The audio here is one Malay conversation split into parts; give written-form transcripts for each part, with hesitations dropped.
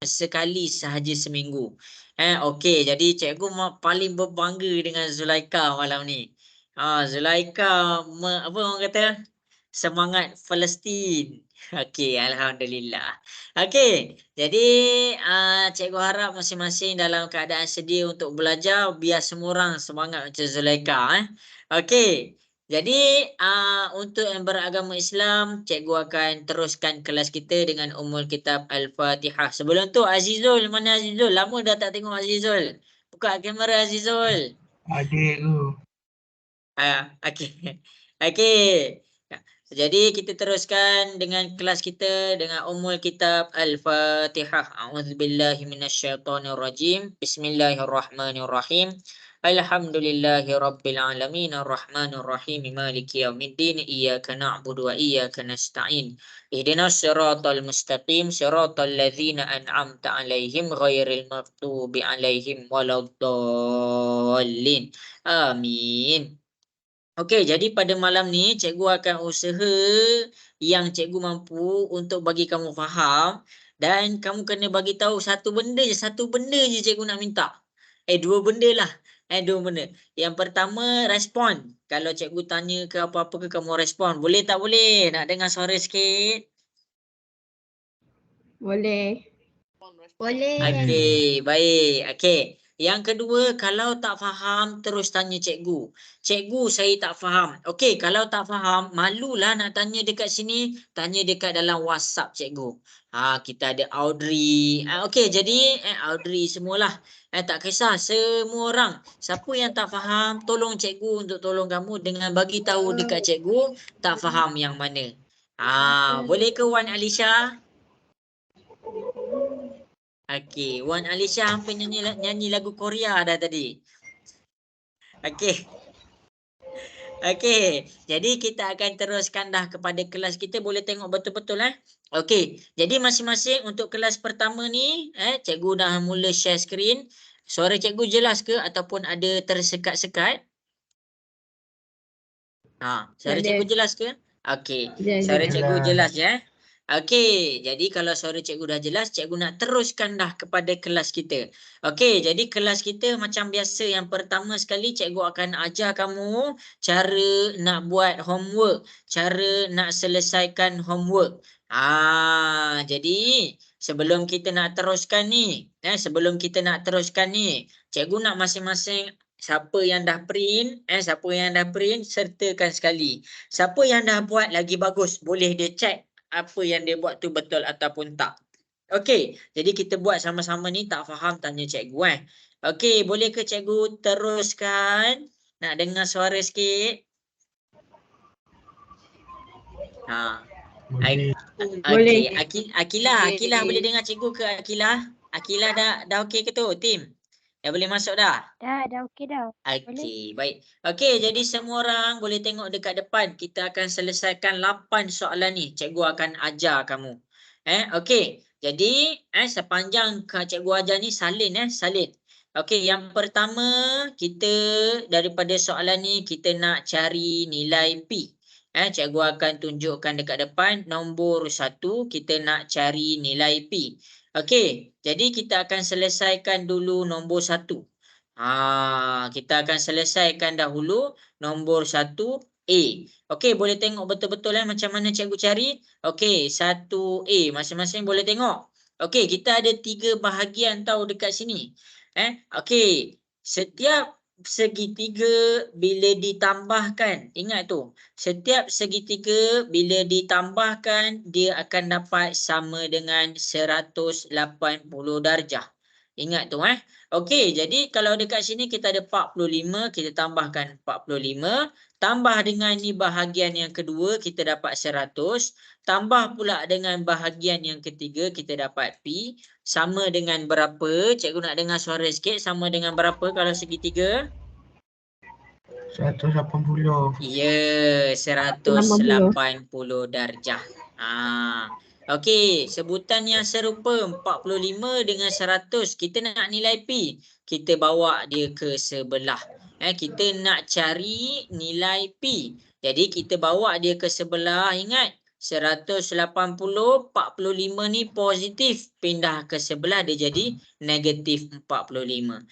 sekali sahaja seminggu. Okey, jadi cikgu paling berbangga dengan Zulaikha malam ni. Zulaikha apa orang kata? Semangat Palestin. Okey, alhamdulillah. Okey, jadi cikgu harap masing-masing dalam keadaan sedia untuk belajar, biar semua orang semangat macam Zulaikha Okey. Jadi untuk yang beragama Islam, cikgu akan teruskan kelas kita dengan Ummul Kitab Al-Fatihah. Sebelum tu Azizul, mana Azizul? Lama dah tak tengok Azizul. Buka kamera Azizul. Adik tu. Okey. Okey. Jadi kita teruskan dengan kelas kita dengan Ummul Kitab Al-Fatihah. A'udzubillahi minasyaitonirrajim. Bismillahirrahmanirrahim. Alhamdulillahirabbil alamin arrahmanir rahim maliki yaumiddin iyyaka na'budu wa iyyaka nasta'in. Ihdinas siratal mustaqim siratal ladzina an'amta 'alaihim ghairil maghdubi 'alaihim waladdallin. Amin. Okey, jadi pada malam ni cikgu akan usaha yang cikgu mampu untuk bagi kamu faham, dan kamu kena bagi tahu satu benda je cikgu nak minta. Dua benda lah. Dua benda. Yang pertama, respon. Kalau cikgu tanya ke apa-apa ke, kamu respon. Boleh tak boleh? Nak dengar suara sikit? Boleh. Boleh. Okey, baik. Okey. Yang kedua, kalau tak faham terus tanya cikgu. Cikgu, saya tak faham. Okey, kalau tak faham, malulah nak tanya dekat sini, tanya dekat dalam WhatsApp cikgu. Kita ada Audrey. Okey, jadi Audrey semualah. Tak kisah, semua orang. Siapa yang tak faham, tolong cikgu untuk tolong kamu dengan bagi tahu dekat cikgu tak faham yang mana. Boleh ke Wan Alisha? Okey, Wan Alisha hampir nyanyi lagu Korea dah tadi. Okey. Okey, jadi kita akan teruskan dah kepada kelas kita. Boleh tengok betul-betul Okey, jadi masing-masing untuk kelas pertama ni, cikgu dah mula share screen. Suara cikgu jelas ke ataupun ada tersekat-sekat? Suara cikgu jelas ke? Okey, suara cikgu jelas Okey, jadi kalau suara cikgu dah jelas, cikgu nak teruskan dah kepada kelas kita. Okey, jadi kelas kita macam biasa, yang pertama sekali cikgu akan ajar kamu cara nak buat homework, cara nak selesaikan homework. Jadi sebelum kita nak teruskan ni, cikgu nak masing-masing siapa yang dah print, sertakan sekali. Siapa yang dah buat lagi bagus, boleh dia check apa yang dia buat tu betul ataupun tak. Okey, jadi kita buat sama-sama ni. Tak faham tanya cikgu Okey, boleh ke cikgu teruskan? Nak dengar suara sikit? Okey, Akilah boleh dengar cikgu ke Akilah? Akilah dah okey ke tu tim? Dah boleh masuk dah? Dah okey dah. Okey, baik. Okey, jadi semua orang boleh tengok dekat depan. Kita akan selesaikan 8 soalan ni. Cikgu akan ajar kamu. Okey. Jadi, sepanjang cikgu ajar ni salin salin. Okey, yang pertama kita daripada soalan ni kita nak cari nilai P. Cikgu akan tunjukkan dekat depan nombor 1, kita nak cari nilai P. Okey, jadi kita akan selesaikan dulu nombor 1. Kita akan selesaikan dahulu nombor 1 A. Okey, boleh tengok betul-betul macam mana cikgu cari? Okey, 1 A. Masing-masing boleh tengok. Okey, kita ada 3 bahagian tahu dekat sini. Okey, setiap segitiga bila ditambahkan, ingat tu, setiap segitiga bila ditambahkan dia akan dapat sama dengan 180 darjah. Ingat tu Okey, jadi kalau dekat sini kita ada 45, kita tambahkan 45, tambah dengan ni bahagian yang kedua kita dapat 100, tambah pula dengan bahagian yang ketiga kita dapat P, sama dengan berapa? Cikgu nak dengar suara sikit, sama dengan berapa kalau segitiga? 180. Ya, 180 darjah. Okey, sebutan yang serupa 45 dengan 100. Kita nak nilai P. Kita bawa dia ke sebelah. Kita nak cari nilai P. Jadi kita bawa dia ke sebelah. Ingat, 180, 45 ni positif. Pindah ke sebelah dia jadi negatif 45.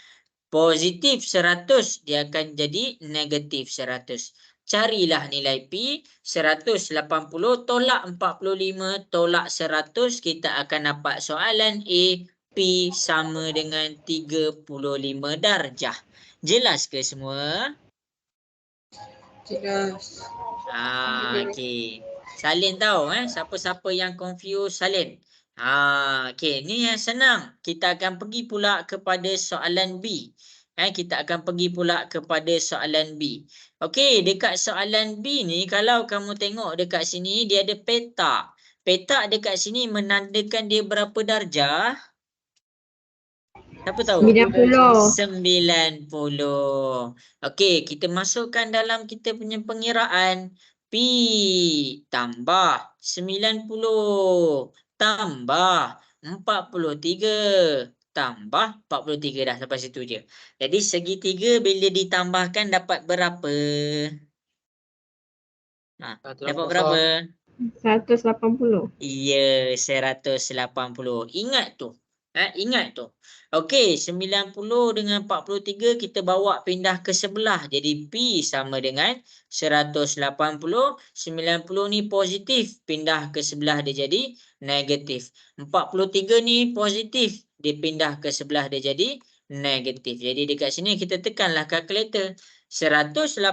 Positif 100 dia akan jadi negatif 100. Carilah nilai P. 180 tolak 45 tolak 100. Kita akan dapat soalan A. P sama dengan 35 darjah. Jelas ke semua? Jelas. Okey. Salin tahu siapa-siapa yang confuse salin. Okey, ni yang senang. Kita akan pergi pula kepada soalan B. Kita akan pergi pula kepada soalan B. Okey, dekat soalan B ni kalau kamu tengok dekat sini dia ada petak. Petak dekat sini menandakan dia berapa darjah? Siapa tahu? 90. 90. Okey, kita masukkan dalam kita punya pengiraan. P tambah 90 tambah 43 tambah 43 dah sampai situ je. Jadi segitiga bila ditambahkan dapat berapa? Dapat berapa? 180. Ya, 180. Ingat tu. Ingat tu. Okey, 90 dengan 43 kita bawa pindah ke sebelah. Jadi P sama dengan 180. 90 ni positif. Pindah ke sebelah dia jadi negatif. 43 ni positif. Dia pindah ke sebelah dia jadi negatif. Jadi dekat sini kita tekanlah kalkulator. 180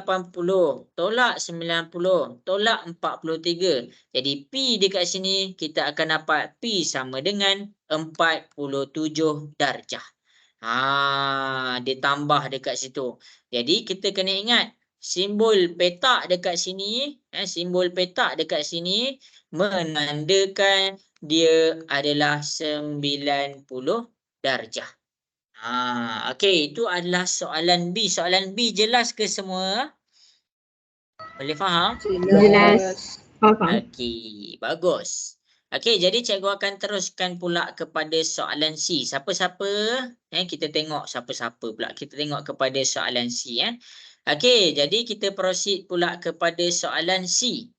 tolak 90 tolak 43. Jadi P dekat sini kita akan dapat P sama dengan 47 darjah. Dia tambah dekat situ. Jadi kita kena ingat simbol petak dekat sini, simbol petak dekat sini menandakan dia adalah 90 darjah. Okey, itu adalah soalan B. Soalan B jelas ke semua? Boleh faham? Jelas. Faham. Okey, bagus. Okey, jadi cikgu akan teruskan pula kepada soalan C. Siapa-siapa? Kita tengok siapa-siapa pula. Kita tengok kepada soalan C. Okey, jadi kita proceed pula kepada soalan C.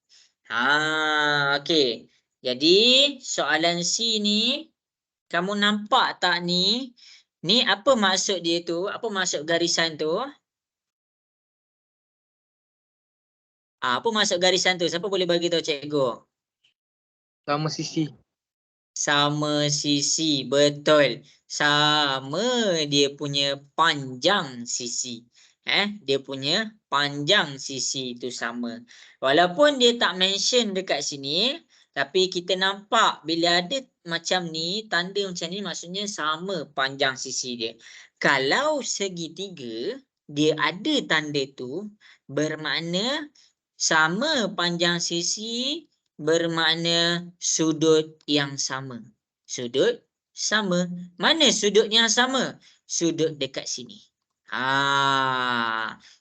Okey. Jadi soalan C ni kamu nampak tak ni? Ni apa maksud dia tu? Apa maksud garisan tu? Apa maksud garisan tu? Siapa boleh bagi tahu cikgu? Sama sisi. Sama sisi, betul. Sama dia punya panjang sisi. Dia punya panjang sisi itu sama. Walaupun dia tak mention dekat sini, tapi kita nampak bila ada macam ni, tanda macam ni maksudnya sama panjang sisi dia. Kalau segitiga, dia ada tanda tu, bermakna sama panjang sisi, bermakna sudut yang sama. Sudut sama. Mana sudut yang sama? Sudut dekat sini.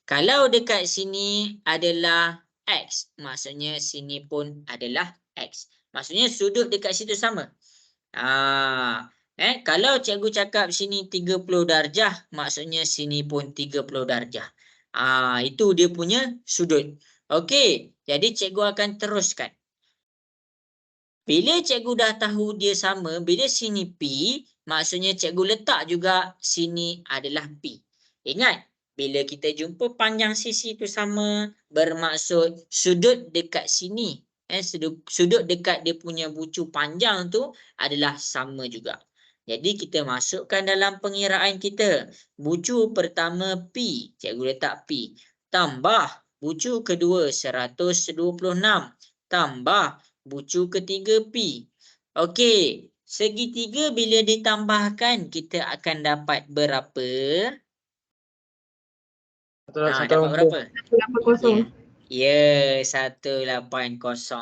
Kalau dekat sini adalah X, maksudnya sini pun adalah X. Maksudnya sudut dekat situ sama. Kalau cikgu cakap sini 30 darjah, maksudnya sini pun 30 darjah. Itu dia punya sudut. Okey, jadi cikgu akan teruskan. Bila cikgu dah tahu dia sama, bila sini P, maksudnya cikgu letak juga sini adalah P. Ingat, bila kita jumpa panjang sisi itu sama, bermaksud sudut dekat sini. Sudut dekat dia punya bucu panjang tu adalah sama juga. Jadi kita masukkan dalam pengiraan kita. Bucu pertama P, cikgu letak P. Tambah bucu kedua 126. Tambah bucu ketiga P. Okey, segitiga bila ditambahkan kita akan dapat berapa? Dapat berapa? 180. Ya, 180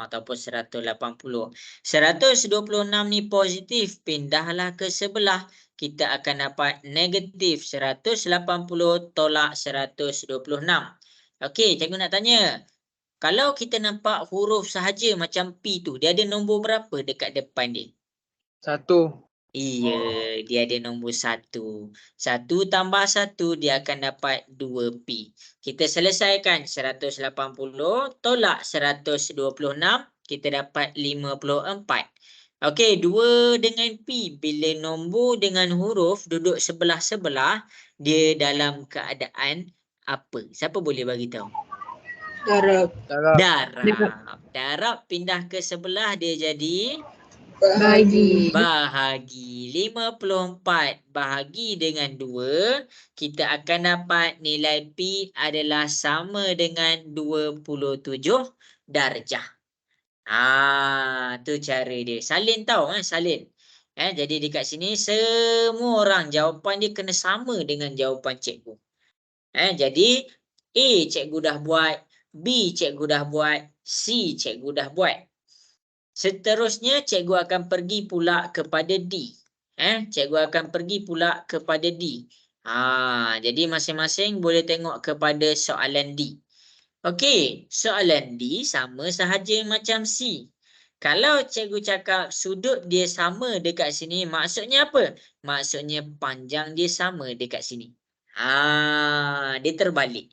ataupun 180. 126 ni positif, pindahlah ke sebelah. Kita akan dapat negatif 180 tolak 126. Okey, cikgu nak tanya. Kalau kita nampak huruf sahaja macam P tu, dia ada nombor berapa dekat depan dia? 1. Iya, dia ada nombor 1. 1 tambah 1, dia akan dapat 2P. Kita selesaikan 180 tolak 126. kita dapat 54. Okey, 2 dengan P. Bila nombor dengan huruf duduk sebelah-sebelah, dia dalam keadaan apa? Siapa boleh bagi tahu? Darab. Darab. Darab. Darab pindah ke sebelah, dia jadi Bahagi. bahagi. 54 bahagi dengan 2, kita akan dapat nilai P adalah sama dengan 27 darjah. Tu cara dia. Salin tahu salin. Jadi dekat sini semua orang jawapan dia kena sama dengan jawapan cikgu. Jadi A cikgu dah buat, B cikgu dah buat, C cikgu dah buat. Seterusnya cikgu akan pergi pula kepada D. Cikgu akan pergi pula kepada D. Jadi masing-masing boleh tengok kepada soalan D. Okey, soalan D sama sahaja macam C. Kalau cikgu cakap sudut dia sama dekat sini, maksudnya apa? Maksudnya panjang dia sama dekat sini. Dia terbalik.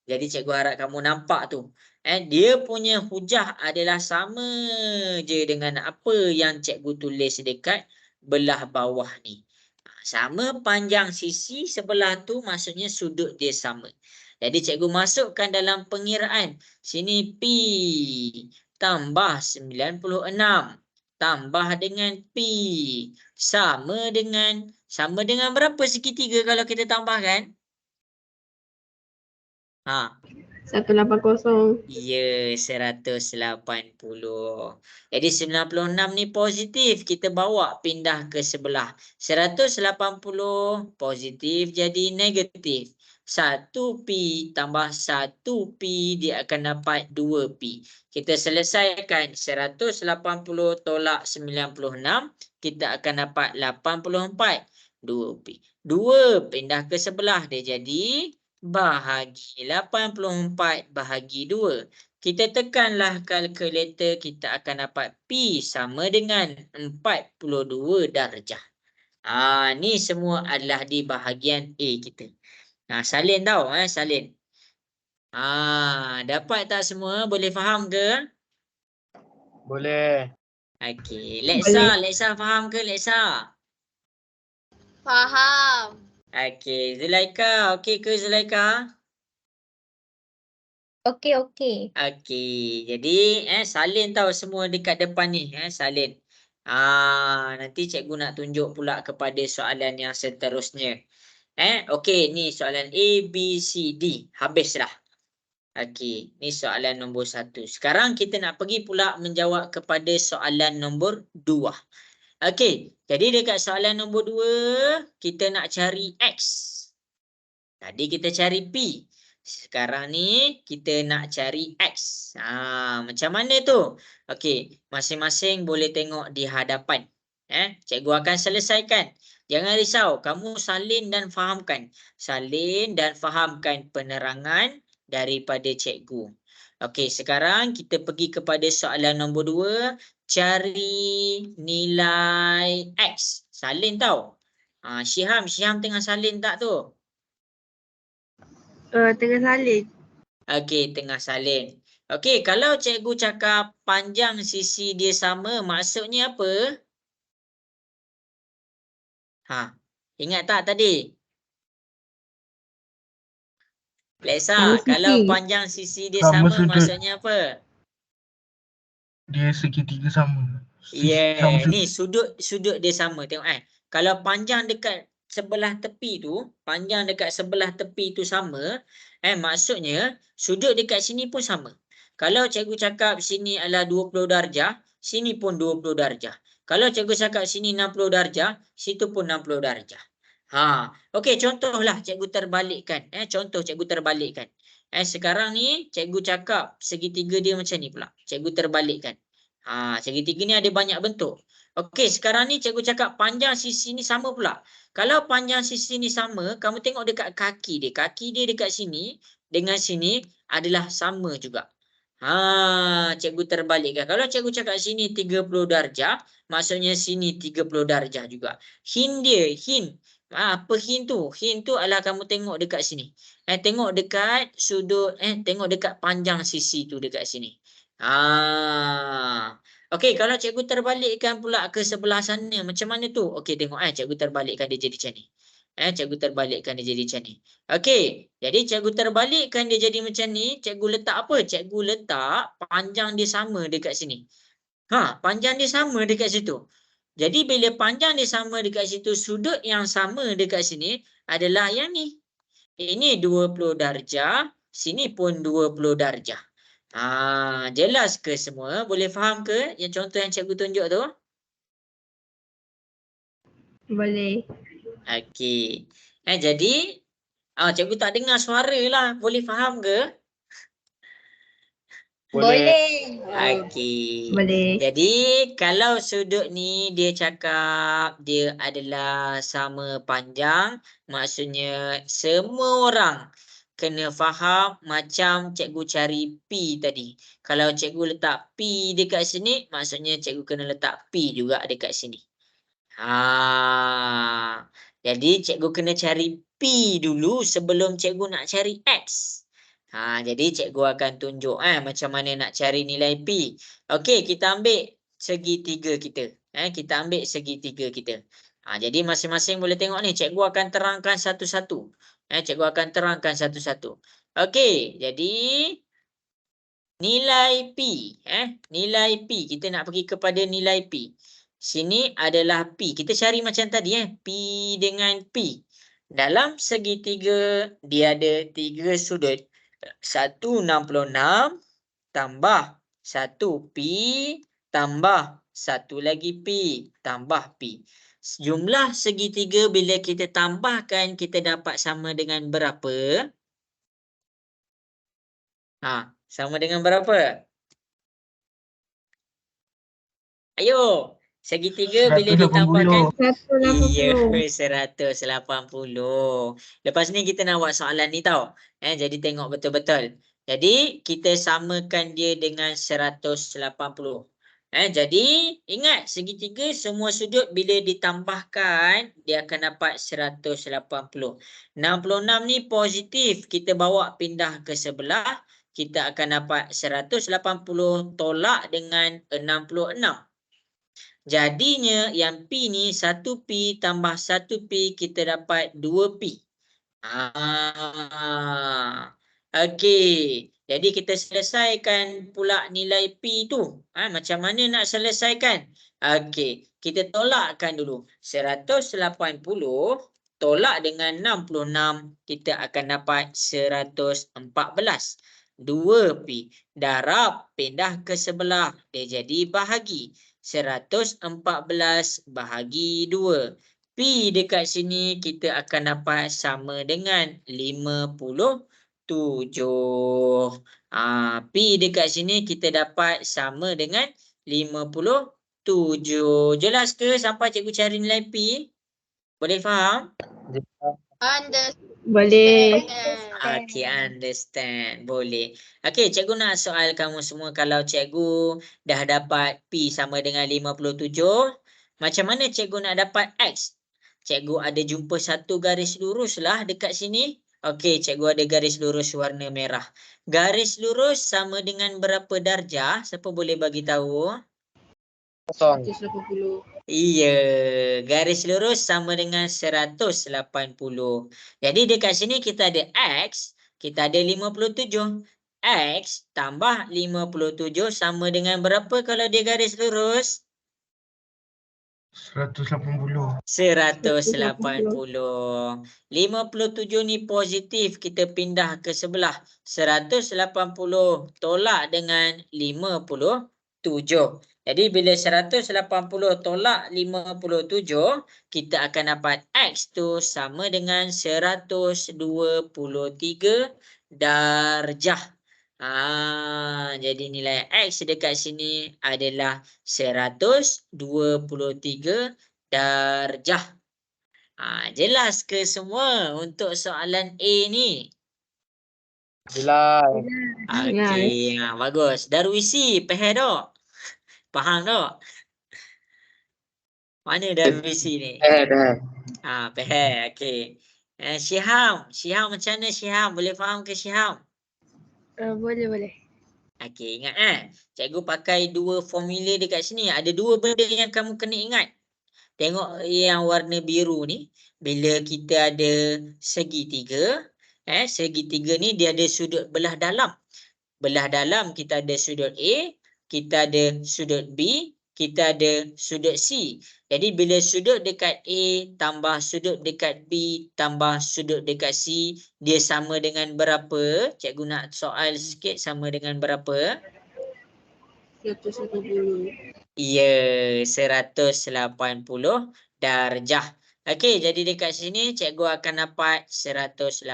Jadi cikgu harap kamu nampak tu. Dia punya hujah adalah sama je dengan apa yang cikgu tulis dekat belah bawah ni. Sama panjang sisi sebelah tu, maksudnya sudut dia sama. Jadi cikgu masukkan dalam pengiraan. Sini P tambah 96 tambah dengan P sama dengan berapa segitiga kalau kita tambahkan? 180. Ya, 180. Jadi 96 ni positif, kita bawa pindah ke sebelah. 180 positif jadi negatif. 1P tambah 1P dia akan dapat 2P. Kita selesaikan 180 tolak 96, kita akan dapat 84. 2P. 2 pindah ke sebelah, dia jadi bahagi 84 bahagi 2. Kita tekanlah kalkulator, kita akan dapat P sama dengan 42 darjah. Ni semua adalah di bahagian A kita. Salin tau, salin. Dapat tak semua? Boleh faham ke? Boleh. Okey, Leksa faham ke Leksa? Faham. Okey, Zulaika, okey ke Zulaika? Okey, okey. Okey, jadi salin tahu semua dekat depan ni, salin. Nanti cikgu nak tunjuk pula kepada soalan yang seterusnya. Okey, ni soalan A, B, C, D. Habislah. Okey, ni soalan nombor 1. Sekarang kita nak pergi pula menjawab kepada soalan nombor 2. Okey, jadi dekat soalan nombor 2, kita nak cari X. Tadi kita cari P. Sekarang ni kita nak cari X. Macam mana tu? Okey, masing-masing boleh tengok di hadapan. Cikgu akan selesaikan. Jangan risau, kamu salin dan fahamkan. Salin dan fahamkan penerangan daripada cikgu. Okey, sekarang kita pergi kepada soalan nombor 2. Cari nilai X. Salin tau. Syiham tengah salin tak tu? Tengah salin. Okey, tengah salin. Okey, kalau cikgu cakap panjang sisi dia sama, maksudnya apa? Ingat tak tadi? Leksa, kalau panjang sisi dia sama maksudnya apa? Dia segitiga sama. Ni sudut dia sama. Tengok kalau panjang dekat sebelah tepi tu, sama, maksudnya sudut dekat sini pun sama. Kalau cikgu cakap sini adalah 20 darjah, sini pun 20 darjah. Kalau cikgu cakap sini 60 darjah, situ pun 60 darjah. Okey, contohlah cikgu terbalikkan. Contoh cikgu terbalikkan. Sekarang ni cikgu cakap segitiga dia macam ni pula. Cikgu terbalikkan. Segitiga ni ada banyak bentuk. Okey, sekarang ni cikgu cakap panjang sisi ni sama pula. Kalau panjang sisi ni sama, kamu tengok dekat kaki dia. Kaki dia dekat sini dengan sini adalah sama juga. Cikgu terbalikkan. Kalau cikgu cakap sini 30 darjah, maksudnya sini 30 darjah juga. Hint dia, apa hint tu? Hint tu adalah kamu tengok dekat sini. Tengok dekat sudut, tengok dekat panjang sisi tu dekat sini. Okey, kalau cikgu terbalikkan pula ke sebelah sana, macam mana tu? Okey, tengok cikgu terbalikkan dia jadi macam ni. Cikgu terbalikkan dia jadi macam ni. Okey, jadi cikgu terbalikkan dia jadi macam ni, cikgu letak apa? Cikgu letak panjang dia sama dekat sini. Panjang dia sama dekat situ. Jadi bila panjang dia sama dekat situ, sudut yang sama dekat sini adalah yang ni. Ini 20 darjah, sini pun 20 darjah. Jelas ke semua? Boleh faham ke yang contoh yang cikgu tunjuk tu? Boleh. Okey. Jadi cikgu tak dengar suara lah. Boleh faham ke? Boleh. Okey. Boleh. Jadi kalau sudut ni dia cakap dia adalah sama panjang, maksudnya semua orang kena faham macam cikgu cari P tadi. Kalau cikgu letak P dekat sini, maksudnya cikgu kena letak P juga dekat sini. Jadi cikgu kena cari P dulu sebelum cikgu nak cari X. Jadi cikgu akan tunjuk macam mana nak cari nilai P. Okey, kita ambil segitiga kita. Kita ambil segitiga kita. Jadi masing-masing boleh tengok ni, cikgu akan terangkan satu-satu. Cikgu akan terangkan satu-satu. Okey, jadi nilai P. Nilai P. Kita nak pergi kepada nilai P. Sini adalah P. Kita cari macam tadi. P dengan P. Dalam segitiga, dia ada 3 sudut. 166 tambah 1 P tambah 1 lagi P tambah P. Jumlah segitiga bila kita tambahkan, kita dapat sama dengan berapa? Sama dengan berapa? Ayo, segitiga bila 180. ditambahkan 180. iya 180. Lepas ni kita nak buat soalan ni tau. Jadi tengok betul-betul. Jadi kita samakan dia dengan 180. Jadi ingat segitiga semua sudut bila ditambahkan dia akan dapat 180. 66 ni positif, kita bawa pindah ke sebelah, kita akan dapat 180 tolak dengan 66. Jadinya yang P ni 1P tambah 1P kita dapat 2P. Okey. Jadi kita selesaikan pula nilai P tu. Macam mana nak selesaikan? Okey. Kita tolakkan dulu. 180 tolak dengan 66 kita akan dapat 114. 2P. Darab pindah ke sebelah. Dia jadi bahagi. 114 bahagi 2. P dekat sini kita akan dapat sama dengan 57. P dekat sini kita dapat sama dengan 57. Jelas ke sampai cikgu cari nilai P? Boleh faham? Boleh. Okay, understand. Boleh. Okay, cikgu nak soal kamu semua. Kalau cikgu dah dapat P sama dengan 57, macam mana cikgu nak dapat X? Cikgu ada jumpa satu garis lurus lah dekat sini. Okey, cikgu ada garis lurus warna merah. Garis lurus sama dengan berapa darjah? Siapa boleh bagi tahu? 180. Iya, garis lurus sama dengan 180. Jadi dekat sini kita ada X, kita ada 57. X tambah 57 sama dengan berapa kalau dia garis lurus? 180. 180. 57 ni positif, kita pindah ke sebelah. 180 tolak dengan 57. Jadi bila 180 tolak 57, kita akan dapat X tu sama dengan 123 darjah. Jadi nilai X dekat sini adalah 123 darjah. Jelas ke semua untuk soalan A ni? Jelas. Okey, bagus. Darwisi, faham tak? Faham tak? Mana Darwisi ni? Faham. Okey. Syiham macam mana Syiham? Boleh faham ke Syiham? Boleh. Okey, ingat cikgu pakai dua formula dekat sini. Ada dua benda yang kamu kena ingat. Tengok yang warna biru ni, bila kita ada segitiga, segitiga ni dia ada sudut belah dalam. Belah dalam kita ada sudut A, kita ada sudut B, kita ada sudut C. Jadi bila sudut dekat A tambah sudut dekat B tambah sudut dekat C, dia sama dengan berapa? Cikgu nak soal sikit, sama dengan berapa? 180. Ya, 180 darjah. Okey, jadi dekat sini cikgu akan dapat 180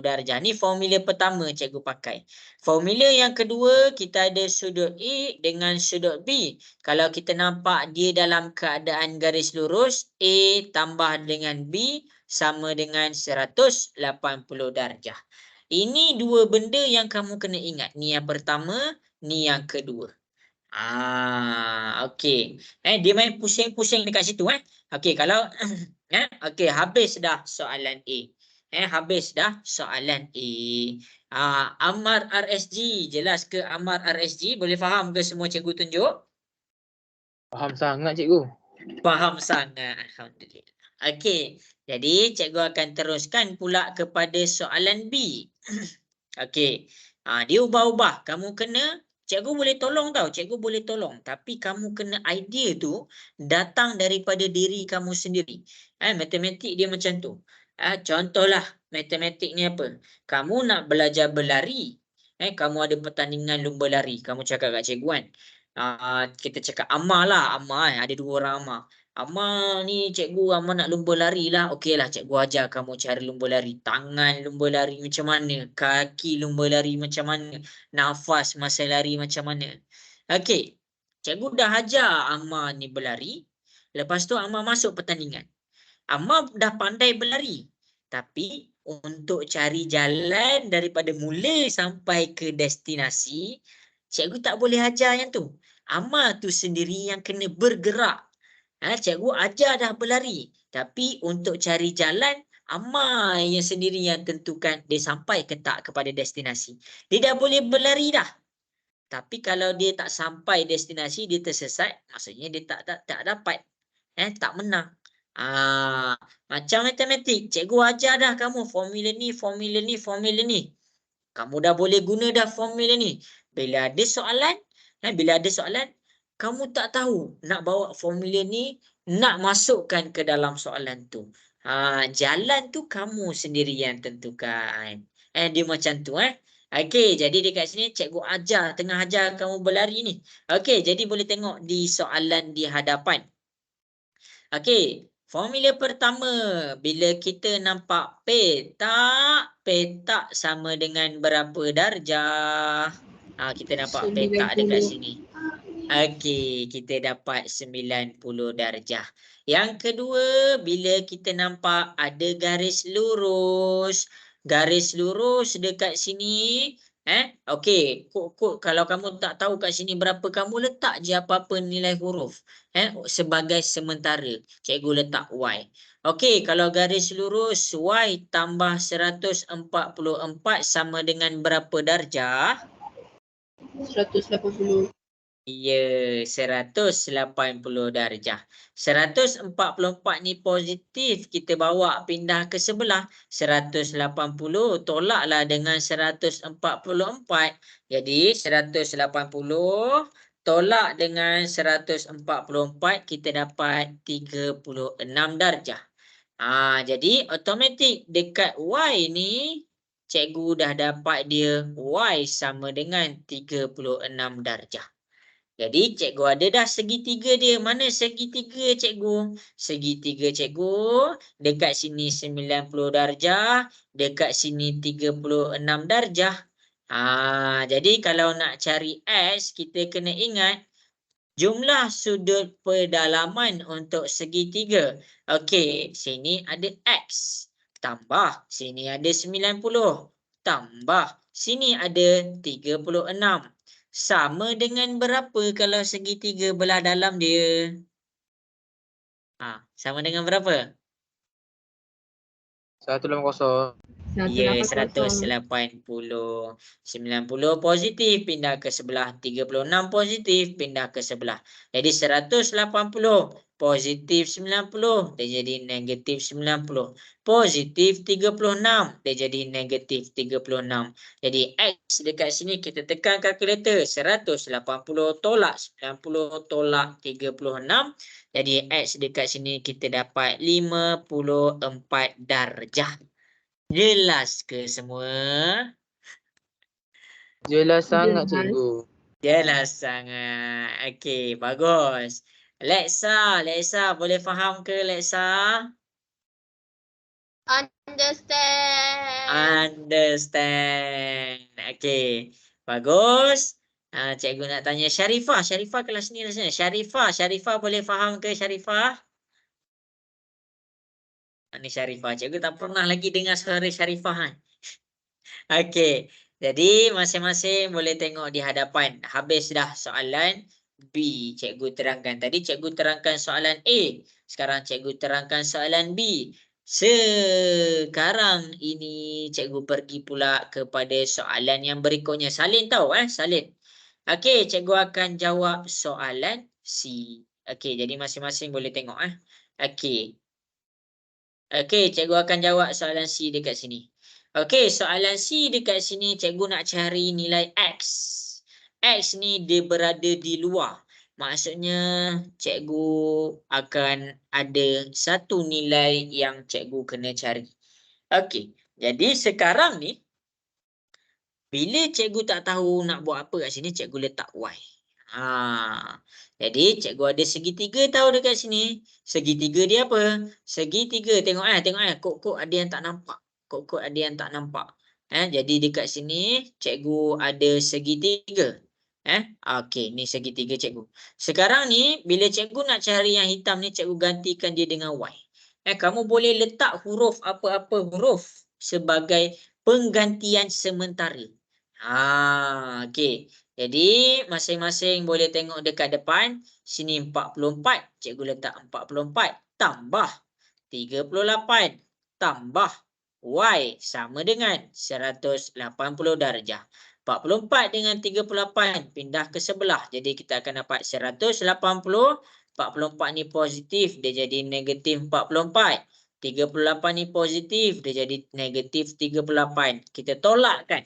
darjah. Ni formula pertama cikgu pakai. Formula yang kedua, kita ada sudut A dengan sudut B. Kalau kita nampak dia dalam keadaan garis lurus, A tambah dengan B sama dengan 180 darjah. Ini dua benda yang kamu kena ingat. Ni yang pertama, ni yang kedua. Okey. Dia main pusing-pusing dekat situ Okey, kalau okey, habis dah soalan A. Habis dah soalan A. Ammar RSG, jelas ke Ammar RSG? Boleh faham ke semua cikgu tunjuk? Faham sangat cikgu. Faham sangat, alhamdulillah. Okey, jadi cikgu akan teruskan pula kepada soalan B. Okey. Dia ubah-ubah. Kamu kena, cikgu boleh tolong tau. Cikgu boleh tolong. Tapi kamu kena idea tu datang daripada diri kamu sendiri. Matematik dia macam tu. Contohlah matematik ni apa? Kamu nak belajar berlari. Kamu ada pertandingan lumba lari. Kamu cakap kat cikgu kan. Kita cakap Ammar lah. Ammar ada dua orang Ammar. Ammar ni cikgu, Ammar nak lumba lari lah. Okey lah, cikgu ajar kamu cara lumba lari. Tangan lumba lari macam mana, kaki lumba lari macam mana, nafas masa lari macam mana. Okey, cikgu dah ajar Ammar ni berlari. Lepas tu Ammar masuk pertandingan. Ammar dah pandai berlari. Tapi untuk cari jalan daripada mula sampai ke destinasi, cikgu tak boleh ajar yang tu. Ammar tu sendiri yang kena bergerak. Cikgu ajar dah berlari. Tapi untuk cari jalan, Ammar yang sendiri yang tentukan dia sampai ke tak kepada destinasi. Dia dah boleh berlari dah. Tapi kalau dia tak sampai destinasi, dia tersesat, maksudnya dia tak dapat. Tak menang. Macam matematik. Cikgu ajar dah kamu formula ni, formula ni, formula ni. Kamu dah boleh guna dah formula ni. Bila ada soalan, kamu tak tahu nak bawa formula ni, nak masukkan ke dalam soalan tu. Jalan tu kamu sendiri yang tentukan. Dia macam tu Okey, jadi dekat sini cikgu tengah ajar kamu berlari ni. Okey, jadi boleh tengok di soalan di hadapan. Okey, formula pertama, bila kita nampak petak sama dengan berapa darjah? Kita nampak petak dekat sini. Okey, kita dapat 90 darjah. Yang kedua, bila kita nampak ada garis lurus. Garis lurus dekat sini. Okey, kalau kamu tak tahu kat sini berapa, kamu letak je apa-apa nilai huruf. Sebagai sementara. Cikgu letak Y. Okey, kalau garis lurus Y tambah 144 sama dengan berapa darjah? 180. Ya, 180 darjah. 144 ni positif, kita bawa pindah ke sebelah. 180 tolaklah dengan 144. Jadi 180 tolak dengan 144, kita dapat 36 darjah. Jadi automatik dekat Y ni, cikgu dah dapat dia Y sama dengan 36 darjah. Jadi cikgu ada dah segitiga dia. Mana segitiga cikgu? Segitiga cikgu dekat sini 90 darjah, dekat sini 36 darjah. Jadi kalau nak cari S, kita kena ingat jumlah sudut pedalaman untuk segitiga. Okey, sini ada X. Tambah, sini ada 90. Tambah, sini ada 36. Sama dengan berapa kalau segitiga belah dalam dia? Sama dengan berapa? 180. Ya, 180. 180. 90 positif pindah ke sebelah. 36 positif pindah ke sebelah. Jadi 180 positif 90 dia jadi negatif 90. Positif 36 dia jadi negatif 36. Jadi X dekat sini kita tekan kalkulator. 180 tolak 90 tolak 36. Jadi X dekat sini kita dapat 54 darjah. Jelas ke semua? Jelas sangat Jelas. cikgu. Jelas sangat. Okey, bagus. Lexa boleh faham ke Lexa? Understand. Understand. Okey, bagus. Cikgu nak tanya Syarifah. Syarifah kelas ni rasanya. Syarifah boleh faham ke Syarifah? Ni Syarifah. Cikgu tak pernah lagi dengar suara Syarifah. Okey. Jadi masing-masing boleh tengok di hadapan. Habis dah soalan B. Cikgu terangkan. Tadi cikgu terangkan soalan A. Sekarang cikgu terangkan soalan B. Sekarang ini cikgu pergi pula kepada soalan yang berikutnya. Salin tahu Salin. Okey, cikgu akan jawab soalan C. Okey, jadi masing-masing boleh tengok Okey. Okey, cikgu akan jawab soalan C dekat sini. Okey, soalan C dekat sini cikgu nak cari nilai X. X ni dia berada di luar. Maksudnya cikgu akan ada satu nilai yang cikgu kena cari. Okey, jadi sekarang ni bila cikgu tak tahu nak buat apa kat sini, cikgu letak Y. Jadi cikgu ada segitiga tahu dekat sini. Segitiga dia apa? Segitiga tengok kod-kod ada yang tak nampak. Kod-kod ada yang tak nampak. Jadi dekat sini cikgu ada segitiga. Okey, ni segitiga cikgu. Sekarang ni bila cikgu nak cari yang hitam ni, cikgu gantikan dia dengan Y. Kamu boleh letak huruf apa-apa huruf sebagai penggantian sementara. Okey. Jadi masing-masing boleh tengok dekat depan. Sini 44. Cikgu letak 44. Tambah 38. Tambah Y sama dengan 180 darjah. 44 dengan 38 pindah ke sebelah. Jadi kita akan dapat 180. 44 ni positif. Dia jadi negatif 44. 38 ni positif. Dia jadi negatif 38. Kita tolakkan.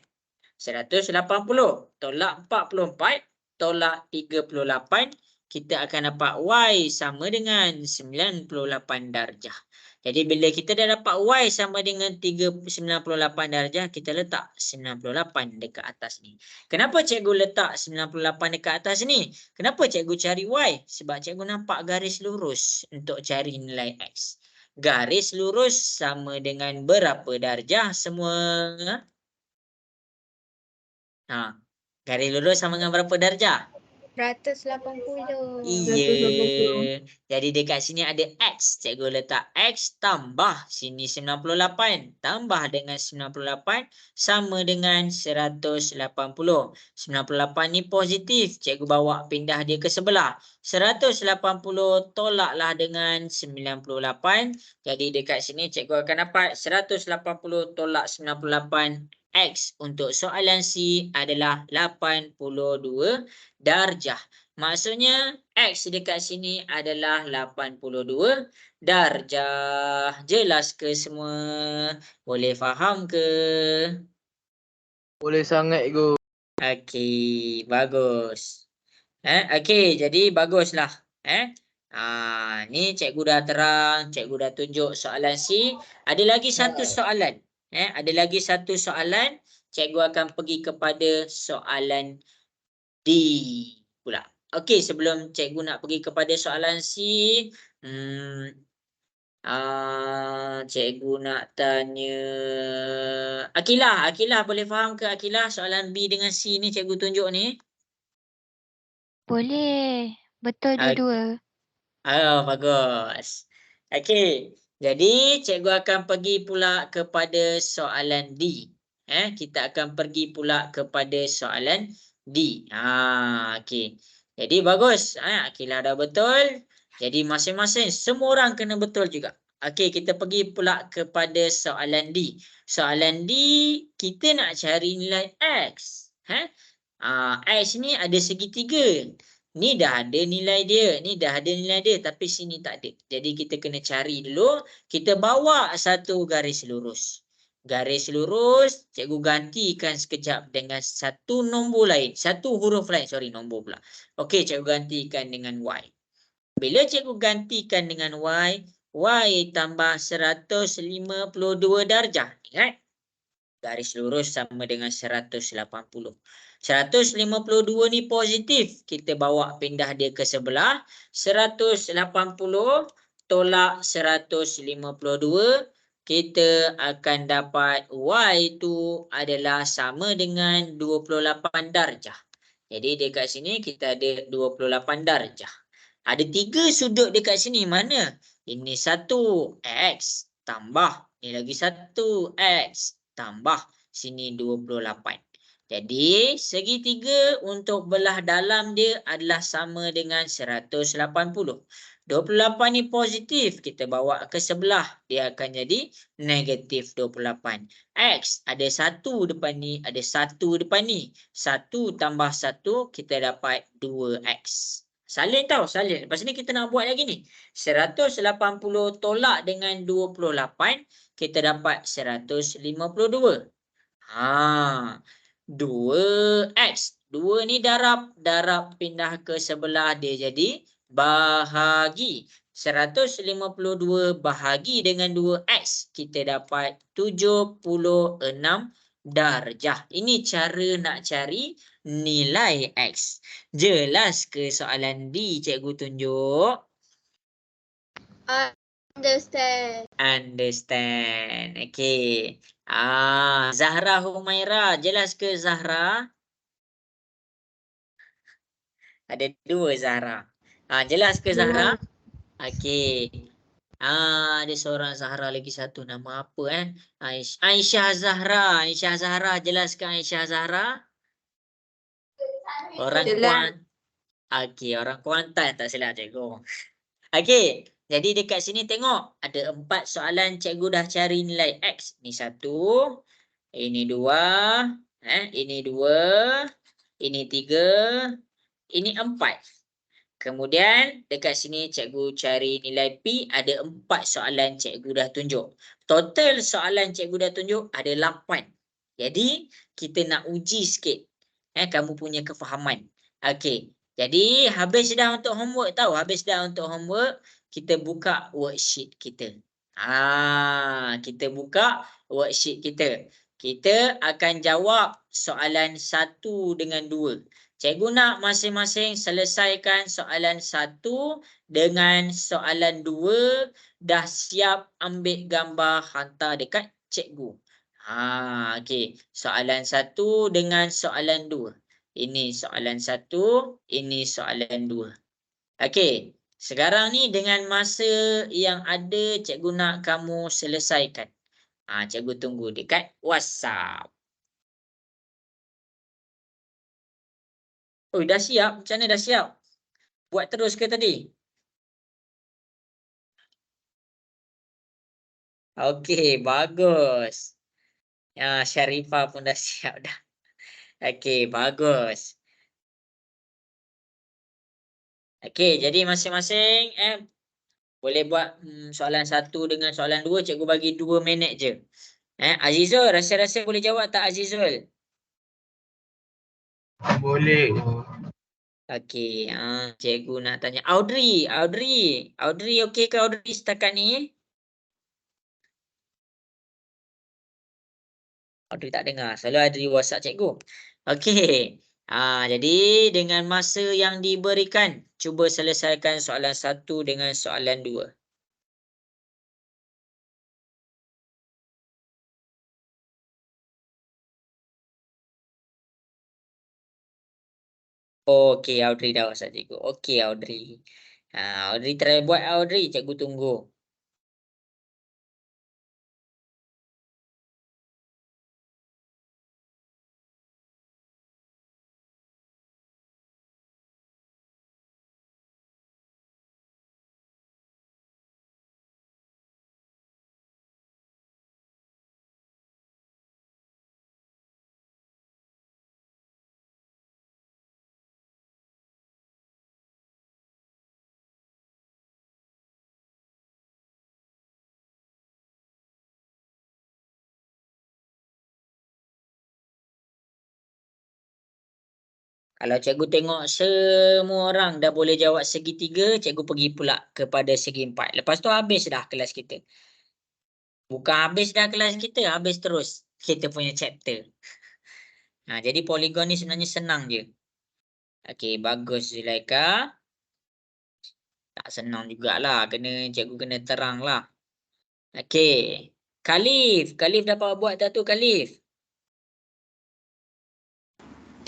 180 tolak 44 tolak 38, kita akan dapat Y sama dengan 98 darjah. Jadi bila kita dah dapat Y sama dengan 98 darjah, kita letak 98 dekat atas ni. Kenapa cikgu letak 98 dekat atas ni? Kenapa cikgu cari Y? Sebab cikgu nampak garis lurus untuk cari nilai X. Garis lurus sama dengan berapa darjah semua? Garis lurus sama dengan berapa darjah? 180. Iya. Jadi dekat sini ada X. Cikgu letak X tambah sini 98. Tambah dengan 98 sama dengan 180. 98 ni positif. Cikgu bawa pindah dia ke sebelah. 180 tolaklah dengan 98. Jadi dekat sini cikgu akan dapat 180 tolak 98. X untuk soalan C adalah 82 darjah. Maksudnya X dekat sini adalah 82 darjah. Jelas ke semua? Boleh faham ke? Boleh sangat cikgu. Okey, bagus. Okey, jadi baguslah. Ni cikgu dah terang, cikgu dah tunjuk soalan C. Ada lagi satu soalan. Ada lagi satu soalan. Cikgu akan pergi kepada soalan D pula. Okey, sebelum cikgu nak pergi kepada soalan C, cikgu nak tanya Akilah boleh faham ke Akilah soalan B dengan C ni cikgu tunjuk ni? Boleh. Betul dua-dua. Bagus. Okey. Jadi cikgu akan pergi pula kepada soalan D. Kita akan pergi pula kepada soalan D. Okey. Jadi bagus. Akilah dah betul. Jadi masing-masing semua orang kena betul juga. Okey, kita pergi pula kepada soalan D. Soalan D, kita nak cari nilai X. X ni ada segitiga. Ni dah ada nilai dia. Ni dah ada nilai dia. Tapi sini tak ada. Jadi kita kena cari dulu. Kita bawa satu garis lurus. Garis lurus, cikgu gantikan sekejap dengan satu nombor lain. Satu huruf lain. Sorry, nombor pula. Okey, cikgu gantikan dengan Y. Bila cikgu gantikan dengan Y tambah 152 darjah. Ingat? Garis lurus sama dengan 180. 152 ni positif. Kita bawa pindah dia ke sebelah. 180 tolak 152. Kita akan dapat Y tu adalah sama dengan 28 darjah. Jadi dekat sini kita ada 28 darjah. Ada 3 sudut dekat sini. Mana? Ini 1 X tambah. Ini lagi 1 X tambah. Sini 28. Jadi segitiga untuk belah dalam dia adalah sama dengan 180. 28 ni positif. Kita bawa ke sebelah. Dia akan jadi negatif 28. X ada 1 depan ni. Ada 1 depan ni. 1 tambah 1 kita dapat 2X. Salin tau, salin. Lepas ni kita nak buat lagi ni. 180 tolak dengan 28, kita dapat 152. 2X. 2 ni darab pindah ke sebelah dia jadi bahagi. 152 bahagi dengan 2X, kita dapat 76 darjah. Ini cara nak cari nilai X. Jelas ke soalan D cikgu tunjuk? Understand. Understand. Okey. Zahra Humaira, jelas ke Zahra? Ada 2 Zahra. Jelas ke Zahra? Okey. Ada seorang Zahra lagi satu. Nama apa Aisyah Zahra. Aisyah Zahra, jelas ke Aisyah Zahra? Orang Kuantan. Okey, orang Kuantan tak silap cikgu. Okey, jadi dekat sini tengok ada 4 soalan cikgu dah cari nilai X. Ini 1, ini 2, ini 2, ini 3, ini 4. Kemudian dekat sini cikgu cari nilai P, ada 4 soalan cikgu dah tunjuk. Total soalan cikgu dah tunjuk ada 8. Jadi kita nak uji sikit kamu punya kefahaman. Okey. Jadi habis dah untuk homework tahu. Habis dah untuk homework, kita buka worksheet kita. Kita buka worksheet kita. Kita akan jawab soalan 1 dengan 2. Cikgu nak masing-masing selesaikan soalan 1 dengan soalan 2. Dah siap ambil gambar hantar dekat cikgu. Okey. Soalan 1 dengan soalan 2. Ini soalan 1, ini soalan 2. Okey, sekarang ni dengan masa yang ada, cikgu nak kamu selesaikan. Cikgu tunggu dekat WhatsApp. Oh, dah siap? Macam mana dah siap? Buat terus ke tadi? Okey, bagus. Syarifah pun dah siap dah. Okey, bagus. Okey, jadi masing-masing boleh buat soalan 1 dengan soalan 2. Cikgu bagi 2 minit je. Azizul, rasa-rasa boleh jawab tak Azizul? Boleh. Okey, cikgu nak tanya. Audrey okey ke Audrey setakat ni? Audrey tak dengar. Selalu Audrey WhatsApp cikgu. Okey. Jadi dengan masa yang diberikan, cuba selesaikan soalan 1 dengan soalan 2. Okey, Audrey dah WhatsApp cikgu. Okey, Audrey. Audrey try buat Audrey, cikgu tunggu. Kalau cikgu tengok semua orang dah boleh jawab segi 3, cikgu pergi pula kepada segi 4. Lepas tu habis dah kelas kita. Bukan habis dah kelas kita, habis terus kita punya chapter. Jadi poligon ni sebenarnya senang je. Okey, bagus Zulaika. Tak senang jugalah, cikgu kena terang lah. Okey. Khalif dapat buat tak tu Khalif?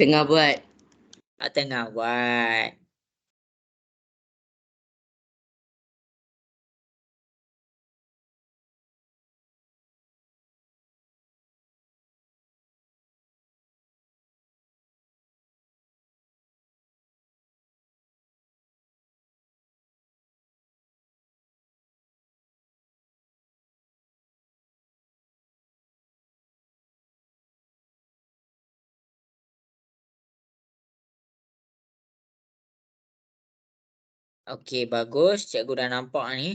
Tengah buat. Tengah buat. Okey, bagus. Cikgu dah nampak ni.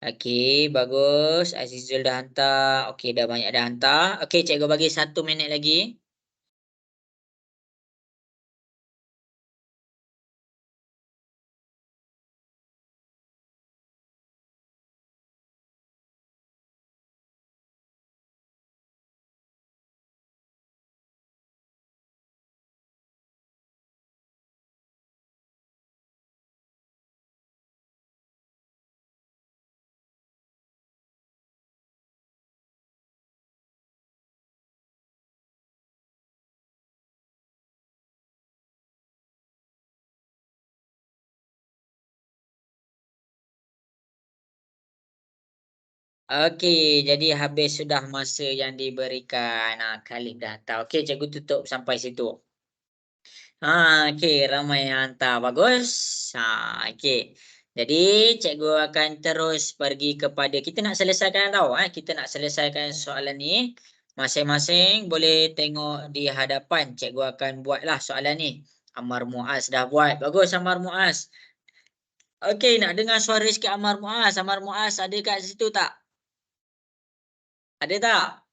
Okey, bagus. Azizul dah hantar. Okey, dah banyak dah hantar. Okey, cikgu bagi 1 minit lagi. Okey, jadi habis sudah masa yang diberikan. Khalif dah hantar. Okey, cikgu tutup sampai situ. Okey, ramai yang hantar. Bagus. Okey. Jadi, cikgu akan terus pergi kepada, kita nak selesaikan tau. Kita nak selesaikan soalan ni. Masing-masing boleh tengok di hadapan. Cikgu akan buatlah soalan ni. Amar Muaz dah buat. Bagus Amar Muaz. Okey, nak dengar suara sikit Amar Muaz. Amar Muaz ada kat situ tak? Ada tak?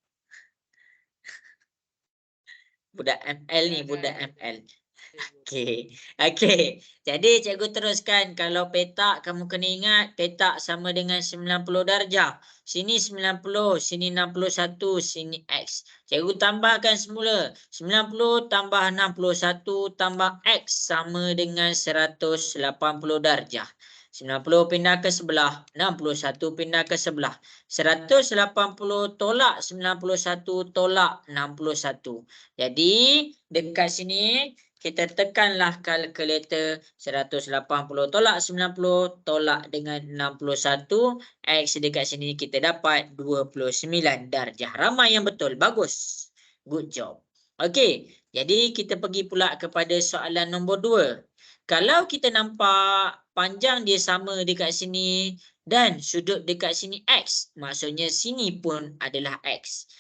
Budak ML ni, budak ML. Okey. Jadi cikgu teruskan. Kalau petak, kamu kena ingat petak sama dengan 90 darjah. Sini 90, sini 61, sini X. Cikgu tambahkan semula. 90 tambah 61 tambah X sama dengan 180 darjah. 90 pindah ke sebelah, 61 pindah ke sebelah. 180 tolak 91 tolak 61. Jadi dekat sini kita tekanlah kalkulator. 180 tolak 90 tolak dengan 61. X dekat sini kita dapat 29 darjah. Ramai yang betul. Bagus. Good job. Okey. Jadi kita pergi pula kepada soalan nombor 2. Kalau kita nampak panjang dia sama dekat sini dan sudut dekat sini X, maksudnya sini pun adalah X.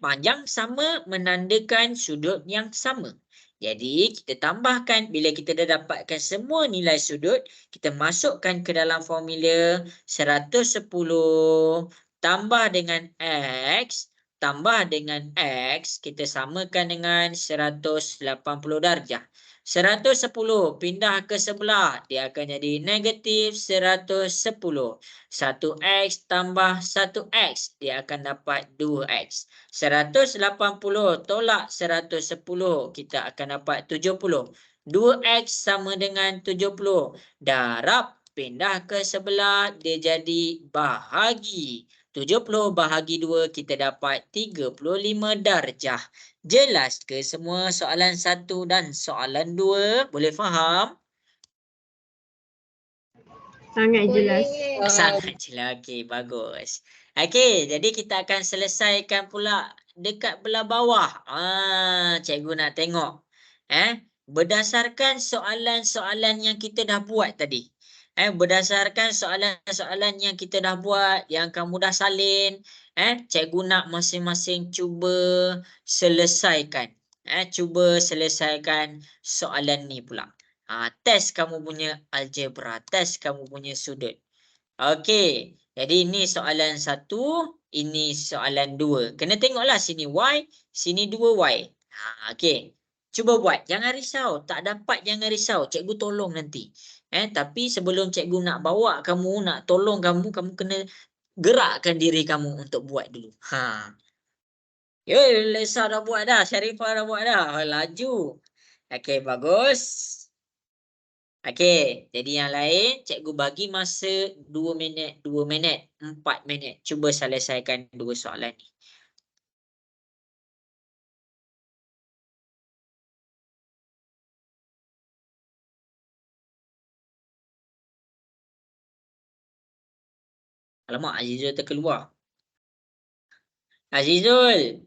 Panjang sama menandakan sudut yang sama. Jadi kita tambahkan, bila kita dah dapatkan semua nilai sudut, kita masukkan ke dalam formula 110 tambah dengan X tambah dengan X, kita samakan dengan 180 darjah. 110 pindah ke sebelah, dia akan jadi negatif 110. 1X tambah 1X, dia akan dapat 2X. 180 tolak 110, kita akan dapat 70. 2X sama dengan 70. Darab pindah ke sebelah, dia jadi bahagi. 70 bahagi 2, kita dapat 35 darjah. Jelas ke semua soalan 1 dan soalan 2? Boleh faham? Sangat jelas. Sangat jelas. Okey, bagus. Okey, jadi kita akan selesaikan pula dekat belah bawah. Cikgu nak tengok. Berdasarkan soalan-soalan yang kita dah buat tadi. Berdasarkan soalan-soalan yang kita dah buat, yang kamu dah salin, cikgu nak masing-masing cuba selesaikan. Cuba selesaikan soalan ni pula. Test kamu punya algebra, test kamu punya sudut. Okey, jadi ini soalan 1, ini soalan 2. Kena tengoklah sini Y, sini 2Y. Okey. Cuba buat. Jangan risau. Tak dapat jangan risau. Cikgu tolong nanti. Tapi sebelum cikgu nak bawa kamu, nak tolong kamu, kamu kena gerakkan diri kamu untuk buat dulu. Yo, Lesa dah buat dah. Syarifah dah buat dah. Laju. Okey, bagus. Okey, jadi yang lain cikgu bagi masa 2 minit, 2 minit, 4 minit. Cuba selesaikan 2 soalan ni. Alamak, Azizul terkeluar. Azizul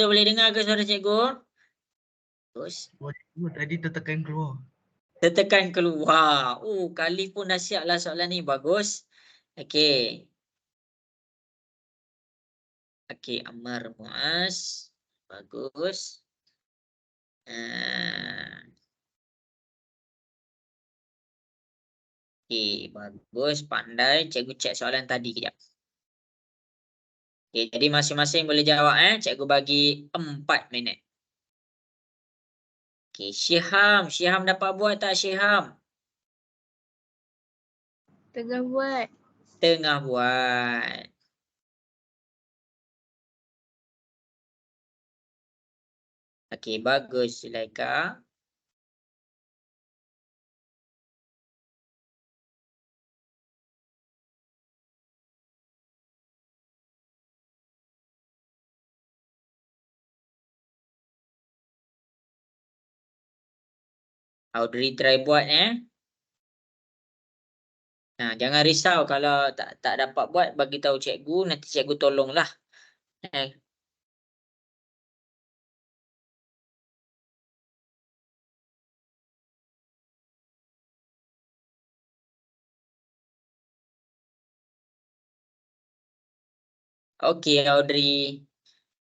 boleh dengar ke suara cikgu? Terus Tadi tertekan keluar. tertekan keluar. Kali pun dah siap lah soalan ni. Bagus. Okey. Okey, Ammar Muaz. Bagus. Okey, bagus. Pandai. Cikgu cek soalan tadi kejap. Okey, jadi masing-masing boleh jawab. Cikgu bagi 4 minit. Okey, Syiham. Syiham dapat buat tak Syiham? Tengah buat. Tengah buat. Okey, bagus Zulaika. Audrey try buat jangan risau kalau tak dapat buat, bagi tahu cikgu, nanti cikgu tolonglah. Okey Audrey.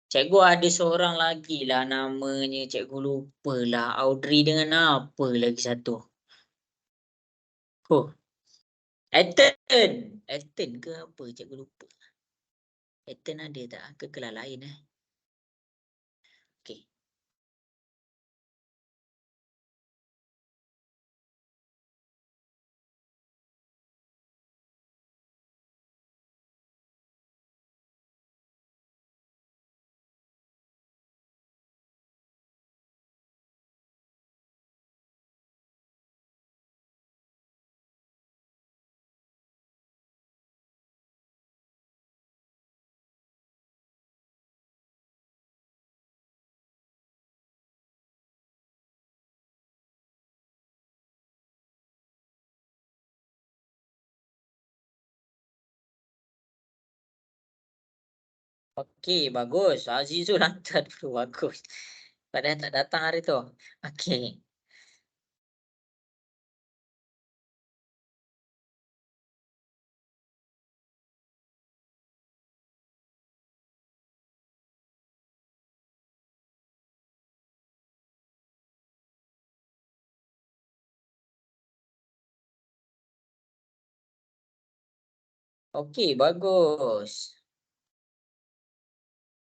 Cikgu ada seorang lagi lah namanya, cikgu lupa lah. Audrey dengan apa lagi satu? Ethan. Ethan ke apa? Cikgu lupa. Ethan ada tak? Ke kelas lain Okey. Okey, bagus. Azizul hantar dulu. Bagus. Padahal tak datang hari tu. Okey. Okey, bagus.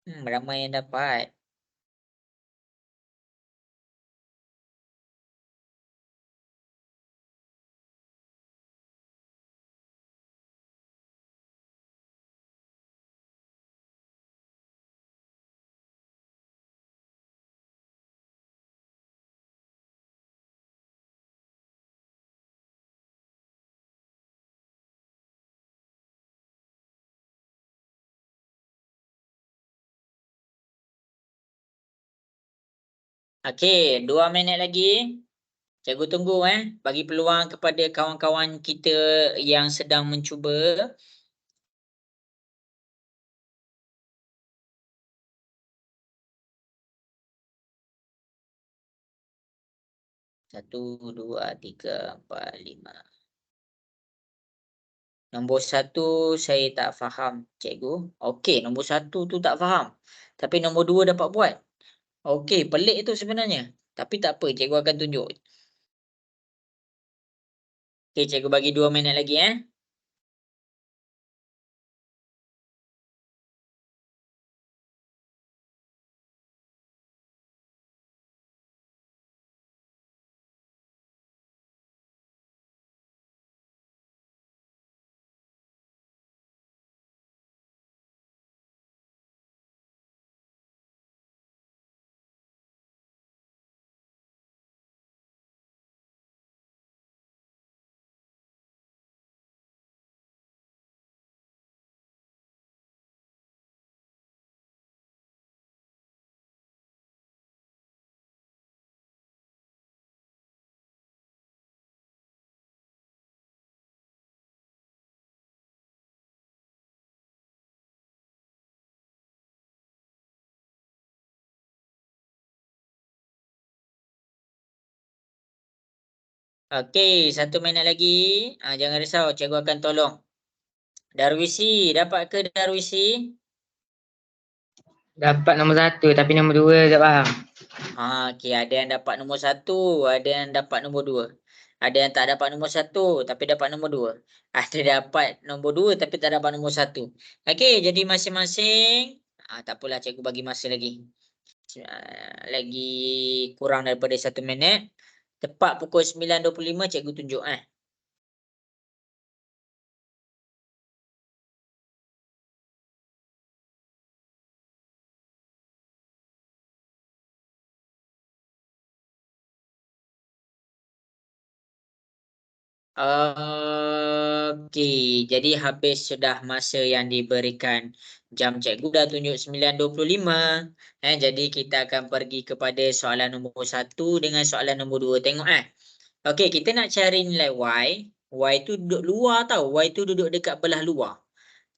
Ramai yang dapat. Okey, 2 minit lagi. Cikgu tunggu bagi peluang kepada kawan-kawan kita yang sedang mencuba. Satu, dua, tiga, empat, lima. Nombor 1 saya tak faham, cikgu. Okey, nombor 1 tu tak faham. Tapi nombor 2 dapat buat. Okey, pelik tu sebenarnya. Tapi tak apa, cikgu akan tunjuk. Okey, cikgu bagi 2 minit lagi Okey, 1 minit lagi. Jangan risau, cikgu akan tolong. Darwisi, dapat ke Darwisi? Dapat nombor 1 tapi nombor 2 tak faham. Okey, ada yang dapat nombor 1, ada yang dapat nombor 2. Ada yang tak dapat nombor 1 tapi dapat nombor 2. Ada dapat nombor 2 tapi tak dapat nombor 1. Okey, jadi masing-masing tak apalah, cikgu bagi masa lagi. Lagi kurang daripada 1 minit. Tepat pukul 9.25 cikgu tunjuk Okey, jadi habis sudah masa yang diberikan. Jam cikgu dah tunjuk 9.25. Jadi kita akan pergi kepada soalan nombor 1 dengan soalan nombor 2. Tengok Okey, kita nak cari nilai Y. Y tu duduk luar tau. Y tu duduk dekat belah luar.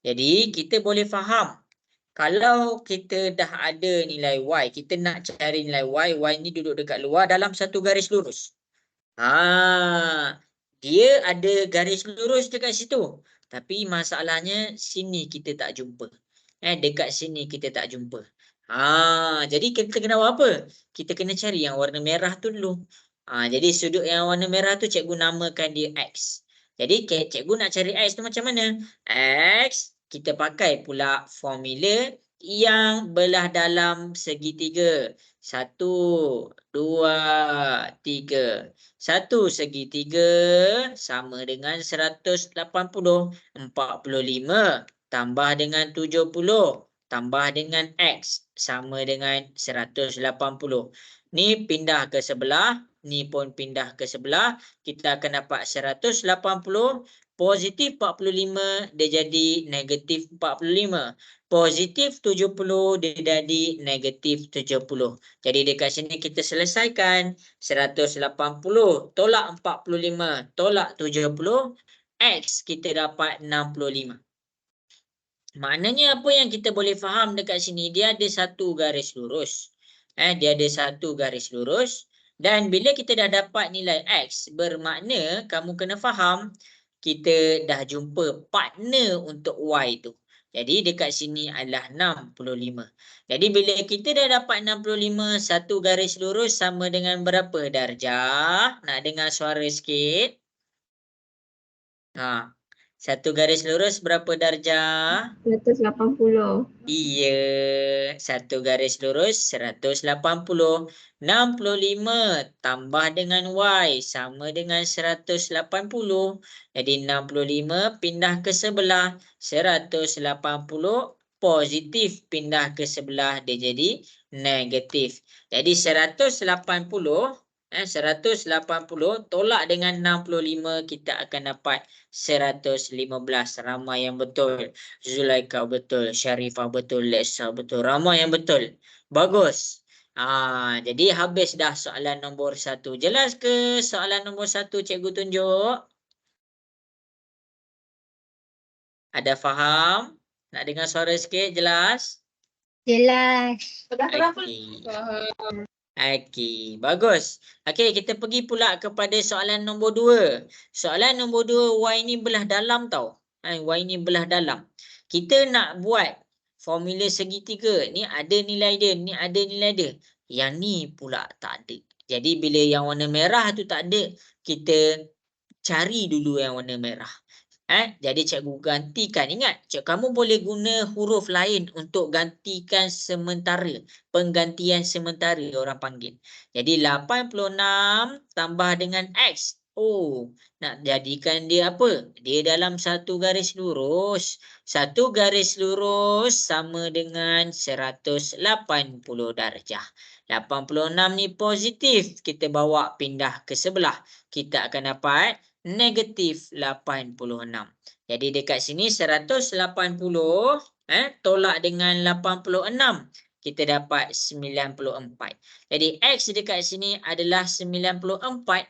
Jadi kita boleh faham. Kalau kita dah ada nilai Y, kita nak cari nilai Y. Y ni duduk dekat luar dalam satu garis lurus. Dia ada garis lurus dekat situ. Tapi masalahnya sini kita tak jumpa. Dekat sini kita tak jumpa. Jadi kita kena buat apa? Kita kena cari yang warna merah tu dulu. Jadi sudut yang warna merah tu cikgu namakan dia X. Jadi cikgu nak cari X tu macam mana? X, kita pakai pula formula yang belah dalam segitiga. 1, 2, 3. 1 segitiga sama dengan 180. 45 tambah dengan 70 tambah dengan X sama dengan 180. Ni pindah ke sebelah, ni pun pindah ke sebelah. Kita akan dapat 180 positif 45 dia jadi negatif 45. Positif 70 dia jadi negatif 70. Jadi dekat sini kita selesaikan. 180 tolak 45 tolak 70. X kita dapat 65. Maknanya apa yang kita boleh faham dekat sini, dia ada satu garis lurus. Dia ada satu garis lurus. Dan bila kita dah dapat nilai X, bermakna kamu kena faham kita dah jumpa partner untuk Y tu. Jadi dekat sini adalah 65. Jadi bila kita dah dapat 65, satu garis lurus sama dengan berapa darjah? Nak dengar suara sikit? Satu garis lurus berapa darjah? 180. Iya, satu garis lurus 180. 65 tambah dengan Y sama dengan 180. Jadi 65 pindah ke sebelah. 180 positif pindah ke sebelah. Dia jadi negatif. Jadi 180 tolak dengan 65 kita akan dapat 115. Ramai yang betul. Zulaika betul, Syarifah betul, Lesa betul. Ramai yang betul. Bagus. Jadi habis dah soalan nombor 1. Jelas ke soalan nombor 1 cikgu tunjuk? Ada faham? Nak dengar suara sikit, jelas? Jelas. Okey, bagus. Okey, kita pergi pula kepada soalan nombor 2. Soalan nombor 2, Y ni belah dalam tau. Y ni belah dalam. Kita nak buat formula segitiga. Ni ada nilai dia, ni ada nilai dia. Yang ni pula tak ada. Jadi bila yang warna merah tu tak ada, kita cari dulu yang warna merah. Jadi cikgu gantikan. Ingat, kamu boleh guna huruf lain untuk gantikan sementara. Penggantian sementara orang panggil. Jadi 86 tambah dengan X. Nak jadikan dia apa? Dia dalam satu garis lurus. Satu garis lurus sama dengan 180 darjah. 86 ni positif. Kita bawa pindah ke sebelah. Kita akan dapat negatif 86. Jadi dekat sini 180 tolak dengan 86. Kita dapat 94. Jadi X dekat sini adalah 94.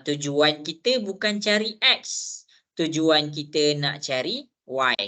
Tujuan kita bukan cari X. Tujuan kita nak cari Y.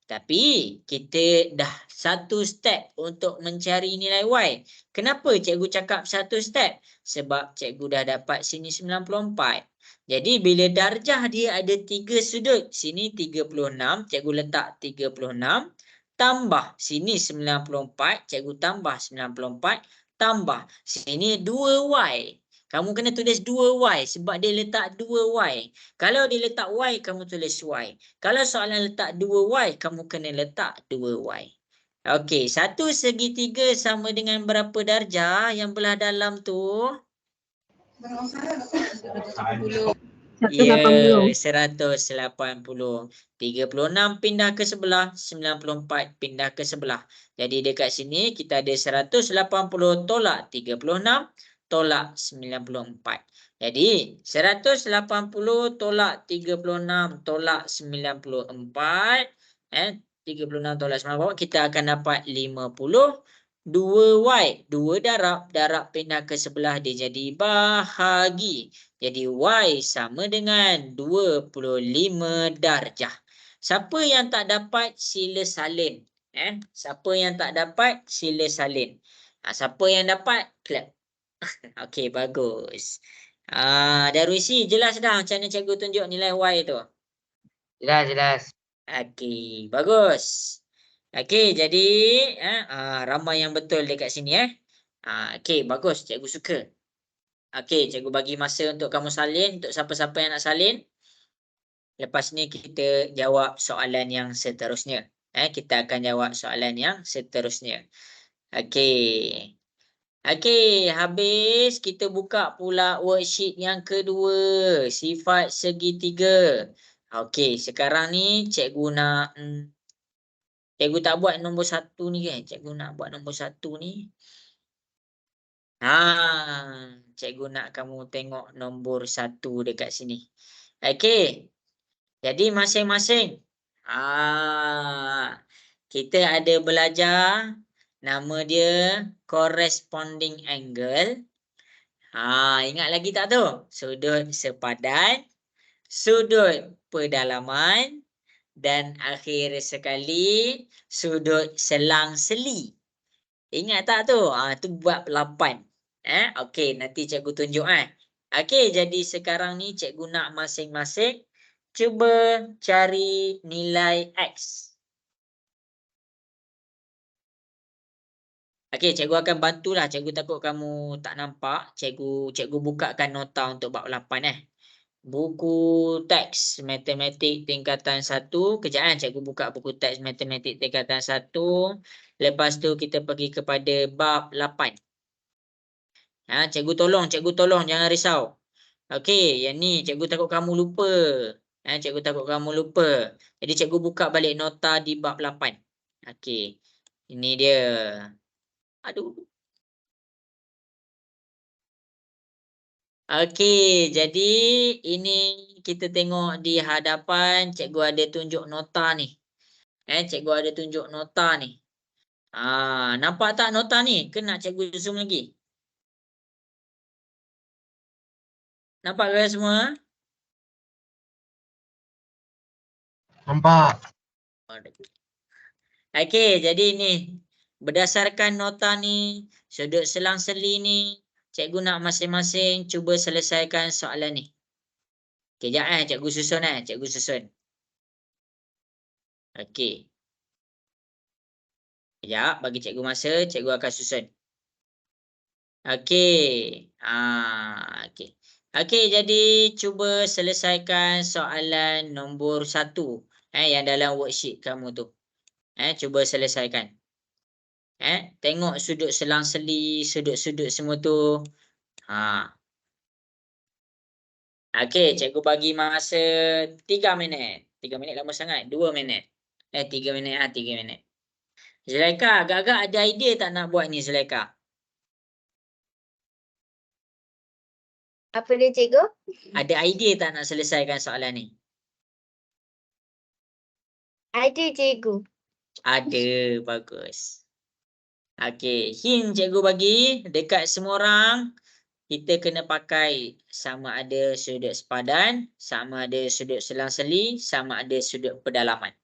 Tapi kita dah satu step untuk mencari nilai Y. Kenapa cikgu cakap satu step? Sebab cikgu dah dapat sini 94. Jadi bila darjah dia ada 3 sudut. Sini 36, cikgu letak 36. Tambah sini 94, cikgu tambah 94. Tambah sini 2Y. Kamu kena tulis 2Y sebab dia letak 2Y. Kalau dia letak Y, kamu tulis Y. Kalau soalan letak 2Y, kamu kena letak 2Y. Okey, 1 segitiga sama dengan berapa darjah yang belah dalam tu? 180. Ya, 180. 36 pindah ke sebelah, 94 pindah ke sebelah. Jadi dekat sini kita ada 180 tolak 36 tolak 94. Jadi 180 tolak 36 tolak 94. 36 tolak 94 kita akan dapat 50. 2Y. 2 darab pindah ke sebelah dia jadi bahagi. Jadi Y sama dengan 25 darjah. Siapa yang tak dapat sila salin. Siapa yang tak dapat sila salin. Siapa yang dapat clap. Okey, bagus. Darusi, jelas dah macam mana cikgu tunjuk nilai Y tu? Jelas. Okey, bagus. Okey, jadi ramai yang betul dekat sini Okey, bagus, cikgu suka. Okey, cikgu bagi masa untuk kamu salin, untuk siapa-siapa yang nak salin. Lepas ni kita jawab soalan yang seterusnya. Kita akan jawab soalan yang seterusnya. Okey. Okey, habis kita buka pula worksheet yang kedua, sifat segitiga. Okey, sekarang ni cikgu nak cikgu tak buat nombor 1 ni kan? Cikgu nak buat nombor 1 ni. Cikgu nak kamu tengok nombor 1 dekat sini. Okey. Jadi masing-masing kita ada belajar nama dia corresponding angle. Ingat lagi tak tu? Sudut sepadan, sudut pedalaman dan akhir sekali sudut selang-seli. Ingat tak tu? Tu bab 8. Okey, nanti cikgu tunjuk Okey, jadi sekarang ni cikgu nak masing-masing cuba cari nilai X. Okey, cikgu akan bantulah. Cikgu takut kamu tak nampak. Cikgu bukakan nota untuk bab 8 Buku teks matematik tingkatan 1. Kejap cikgu buka buku teks matematik tingkatan 1. Lepas tu kita pergi kepada bab 8. Cikgu tolong jangan risau. Okey, yang ni cikgu takut kamu lupa. Cikgu takut kamu lupa. Jadi cikgu buka balik nota di bab 8. Okey. Ini dia. Aduh. Okey, jadi ini kita tengok di hadapan cikgu ada tunjuk nota ni. Cikgu ada tunjuk nota ni. Nampak tak nota ni? Kena cikgu zoom lagi. Nampak ke semua? Nampak. Okey, jadi ni berdasarkan nota ni, sudut selang-seli ni, cikgu nak masing-masing cuba selesaikan soalan ni. Kejap cikgu susun cikgu susun. Okey. Kejap, bagi cikgu masa, cikgu akan susun. Okey. Okey. Okey, jadi cuba selesaikan soalan nombor 1 yang dalam worksheet kamu tu. Cuba selesaikan. Tengok sudut selang-seli, sudut-sudut semua tu. Okey, cikgu bagi masa 3 minit. 3 minit lama sangat. 2 minit. 3 minit 3 minit. Zulaika, agak-agak ada idea tak nak buat ni, Zulaika? Apa dia cikgu? Ada idea tak nak selesaikan soalan ni? Ada cikgu. Ada, bagus. Okey, hint cikgu bagi dekat semua orang, kita kena pakai sama ada sudut sepadan, sama ada sudut selang-seli, sama ada sudut pedalaman.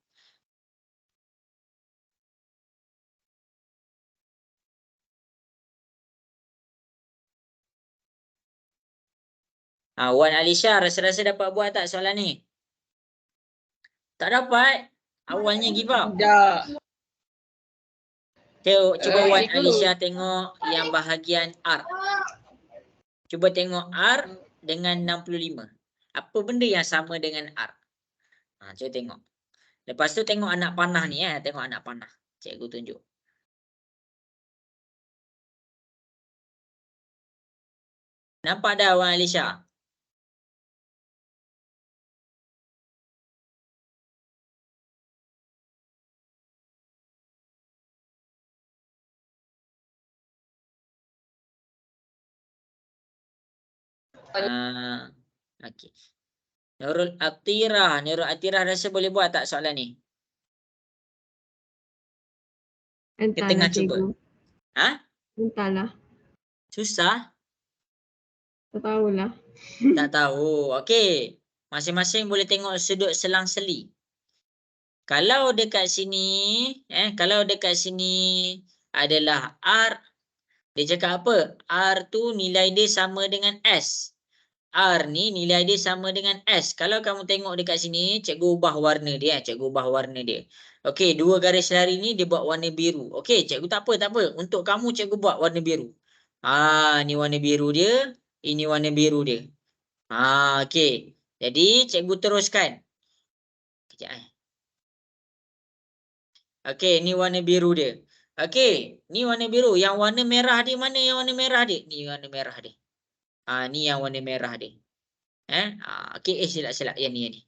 Wan Alisha, rasa-rasa dapat buat tak soalan ni? Tak dapat? Awalnya give up. Tak. Cuba Wan Cikgu. Alisha tengok yang bahagian R. Cuba tengok R dengan 65. Apa benda yang sama dengan R? Cuba tengok. Lepas tu tengok anak panah ni. Tengok anak panah. Cikgu tunjuk. Nampak dah Wan Alisha? Okey. Nurul Atirah rasa boleh buat tak soalan ni? Ke tengah Entahlah cuba? cikgu. Ha? Entahlah. Susah? Tak tahulah. Tak tahu. Okey. Masing-masing boleh tengok sudut selang-seli. Kalau dekat sini, adalah R. Dia cakap apa? R tu nilai dia sama dengan S. R ni nilai dia sama dengan S. Kalau kamu tengok dekat sini, cikgu ubah warna dia. Okey, dua garis lari ni dia buat warna biru. Okey, cikgu tak apa. Untuk kamu cikgu buat warna biru. Ni warna biru dia. Ini warna biru dia. Okey. Jadi cikgu teruskan. Kejap Okey, ni warna biru dia. Okey, ni warna biru. Yang warna merah dia mana yang warna merah dia? Ni warna merah dia. Ni yang warna merah dia. Okey, silap yang ni.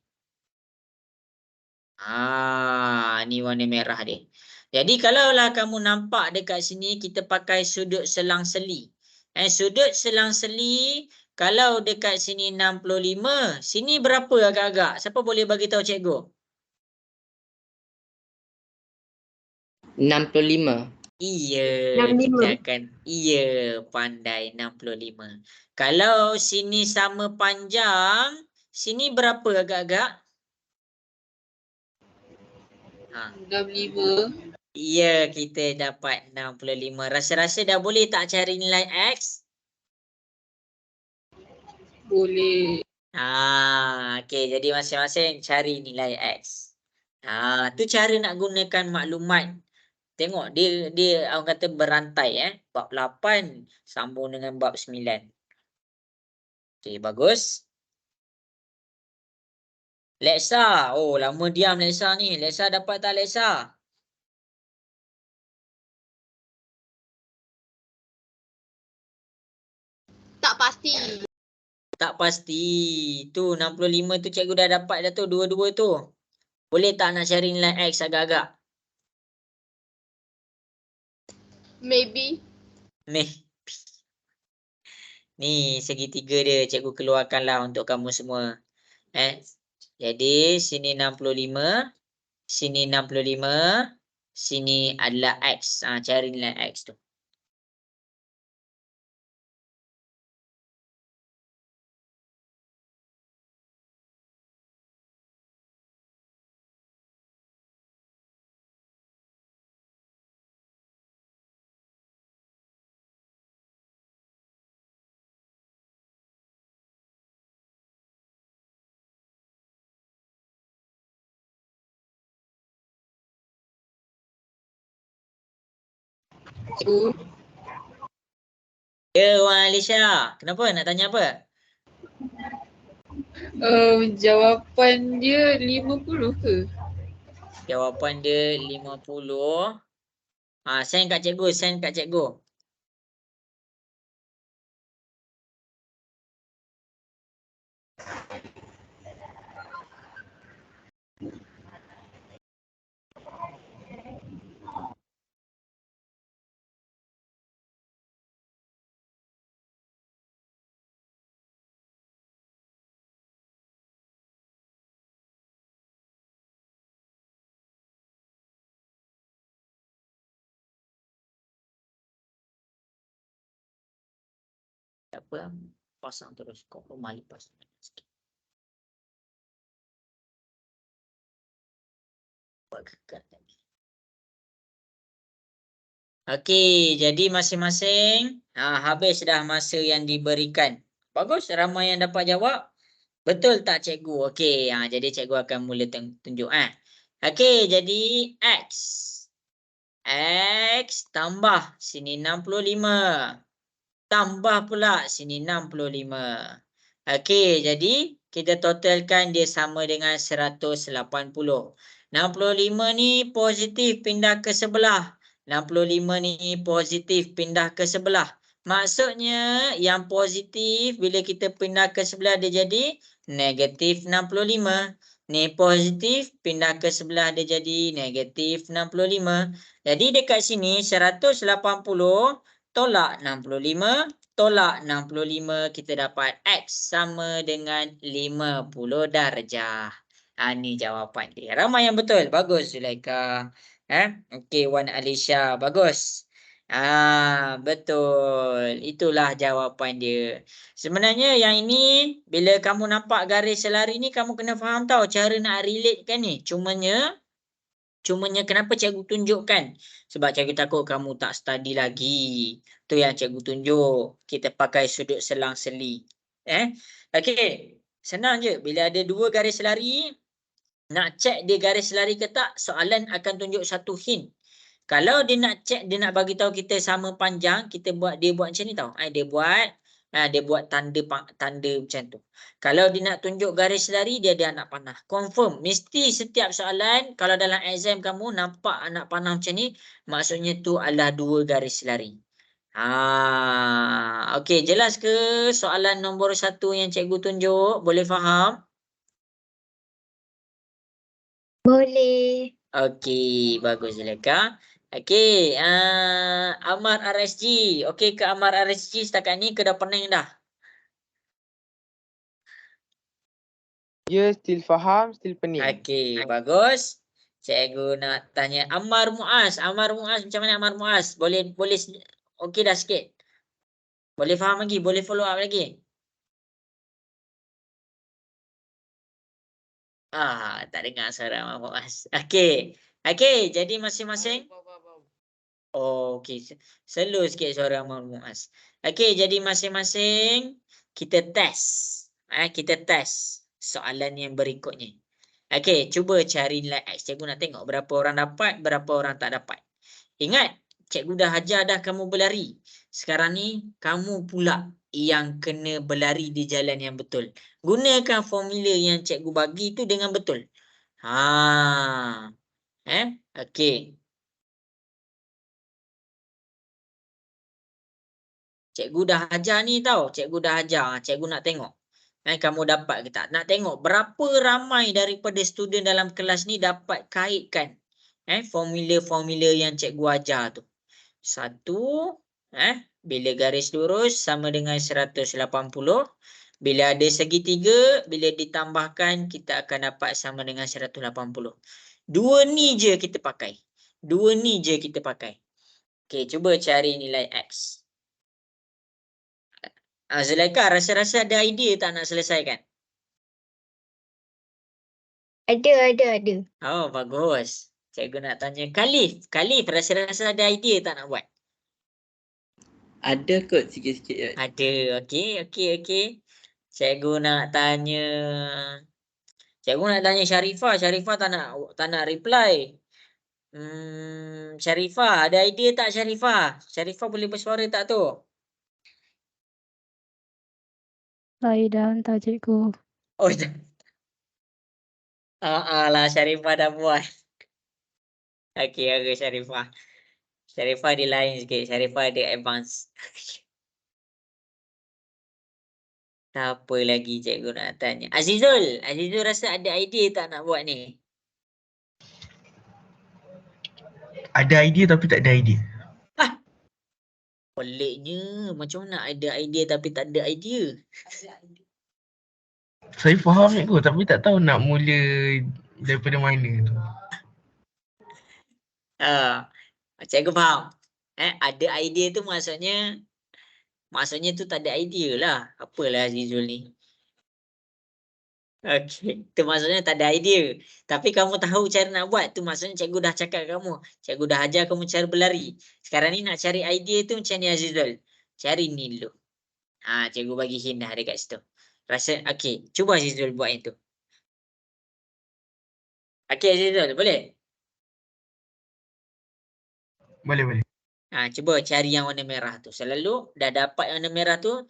Ni warna merah dia. Jadi kalaulah kamu nampak dekat sini kita pakai sudut selang-seli. Sudut selang-seli kalau dekat sini 65, sini berapa agak-agak? Siapa boleh bagi tahu cikgu? 65. Iya, 65. kita akan pandai 65. Kalau sini sama panjang, sini berapa agak-agak? 65. Iya, kita dapat 65. Rasa-rasa dah boleh tak cari nilai X? Boleh. Okey, jadi masing-masing cari nilai X. Tu cara nak gunakan maklumat. Tengok dia orang kata berantai bab 8 sambung dengan bab 9. Okey, bagus. Lexa. Lama diam Lexa ni. Lexa dapat tak Lexa? Tak pasti. Tak pasti. Tu 65 tu cikgu dah dapat dah tu dua-dua tu. Boleh tak nak cari nilai X agak-agak? Maybe. Ni segitiga dia cikgu keluarkanlah untuk kamu semua. Jadi sini 65, sini 65, sini adalah X. Cari nilai X tu. Cikgu. Ya, Wan Alisha. Kenapa? Nak tanya apa? Jawapan dia 50 ke? Jawapan dia 50. Send kat cikgu. Tak apa, pasang terus. Kau rumah lipas sikit. Buat kekat lagi. Okey, jadi masing-masing habis dah masa yang diberikan. Bagus, ramai yang dapat jawab. Betul tak cikgu? Okey, jadi cikgu akan mula tunjuk. Okey, jadi X. X tambah sini 65. Tambah pula sini 65. Okey, jadi kita totalkan dia sama dengan 180. 65 ni positif pindah ke sebelah. 65 ni positif pindah ke sebelah. Maksudnya yang positif bila kita pindah ke sebelah dia jadi negatif 65. Ni positif pindah ke sebelah dia jadi negatif 65. Jadi dekat sini 180 tolak 65, tolak 65, kita dapat X sama dengan 50 darjah. Ni jawapan dia. Ramai yang betul. Bagus Zulaika. Okey, Wan Alisha. Bagus. Betul. Itulah jawapan dia. Sebenarnya yang ini, bila kamu nampak garis selari ni, kamu kena faham tau cara nak relate kan ni. Cumanya kenapa cikgu tunjukkan? Sebab cikgu takut kamu tak study lagi. Tu yang cikgu tunjuk. Kita pakai sudut selang-seli. Okey. Senang je. Bila ada dua garis selari, nak check dia garis selari ke tak, soalan akan tunjuk satu hint. Kalau dia nak check, dia nak bagi tahu kita sama panjang, dia buat macam ni tau. Dia buat tanda macam tu. Kalau dia nak tunjuk garis selari, dia ada anak panah. Confirm. Mesti setiap soalan, kalau dalam exam kamu nampak anak panah macam ni, maksudnya tu adalah dua garis selari. Okey, jelas ke soalan nombor 1 yang cikgu tunjuk? Boleh faham? Boleh. Okey, bagus Zulaika. Okey, Amar RSG. Okey ke Amar RSG setakat ni ke dah pening dah? Ya, still faham, still pening. Okey, bagus. Cikgu nak tanya Ammar Muaz. Ammar Muaz, macam mana Ammar Muaz? Boleh okey dah sikit? Boleh faham lagi? Boleh follow up lagi? Tak dengar suara Ammar Muaz. Okey. Okey, jadi masing-masing. Okey. Slow sikit suara Ammar Muaz. Okey, jadi masing-masing kita test. Kita test soalan yang berikutnya. Okey, cuba cari nilai X. Cikgu nak tengok berapa orang dapat, berapa orang tak dapat. Ingat, cikgu dah ajar dah kamu berlari. Sekarang ni, kamu pula yang kena berlari di jalan yang betul. Gunakan formula yang cikgu bagi tu dengan betul. Okey. Cikgu dah ajar ni tau. Cikgu dah ajar. Cikgu nak tengok. Kamu dapat ke tak? Nak tengok berapa ramai daripada student dalam kelas ni dapat kaitkan formula-formula yang cikgu ajar tu. 1, bila garis lurus sama dengan 180. Bila ada segitiga, bila ditambahkan kita akan dapat sama dengan 180. Dua ni je kita pakai. Okey, cuba cari nilai X. Zulaika, rasa-rasa ada idea tak nak selesaikan? Ada. Oh, bagus. Cikgu nak tanya Khalif. Khalif, rasa-rasa ada idea tak nak buat? Ada kot sikit-sikit. Ada. Okey. Cikgu nak tanya Sharifah. Sharifah tak nak reply. Sharifah, ada idea tak Sharifah? Sharifah boleh bersuara tak tu? Saya dah hantar cikgu. Oh, lah Sharifah dah buat. Okey, Sharifah. Sharifah dia lain sikit. Sharifah dia advance. Tak apa lagi cikgu nak tanya. Azizul rasa ada idea tak nak buat ni? Ada idea tapi tak ada idea. Peliknya. Macam mana ada idea tapi tak ada idea? Saya faham cikgu tapi tak tahu nak mula daripada mana tu. Cikgu faham. Ada idea tu maksudnya tu tak ada idea lah. Apalah Azizul ni. Okey, tu maksudnya tak ada idea. Tapi kamu tahu cara nak buat. Tu maksudnya cikgu dah cakap kamu. Cikgu dah ajar kamu cara berlari. Sekarang ni nak cari idea tu macam ni Azizul. Cari ni dulu. Cikgu bagi hint dah dekat situ. Rasa okey. Cuba Azizul buat yang tu. Okey Azizul, boleh? Boleh. Cuba cari yang warna merah tu. Selalu dah dapat yang warna merah tu,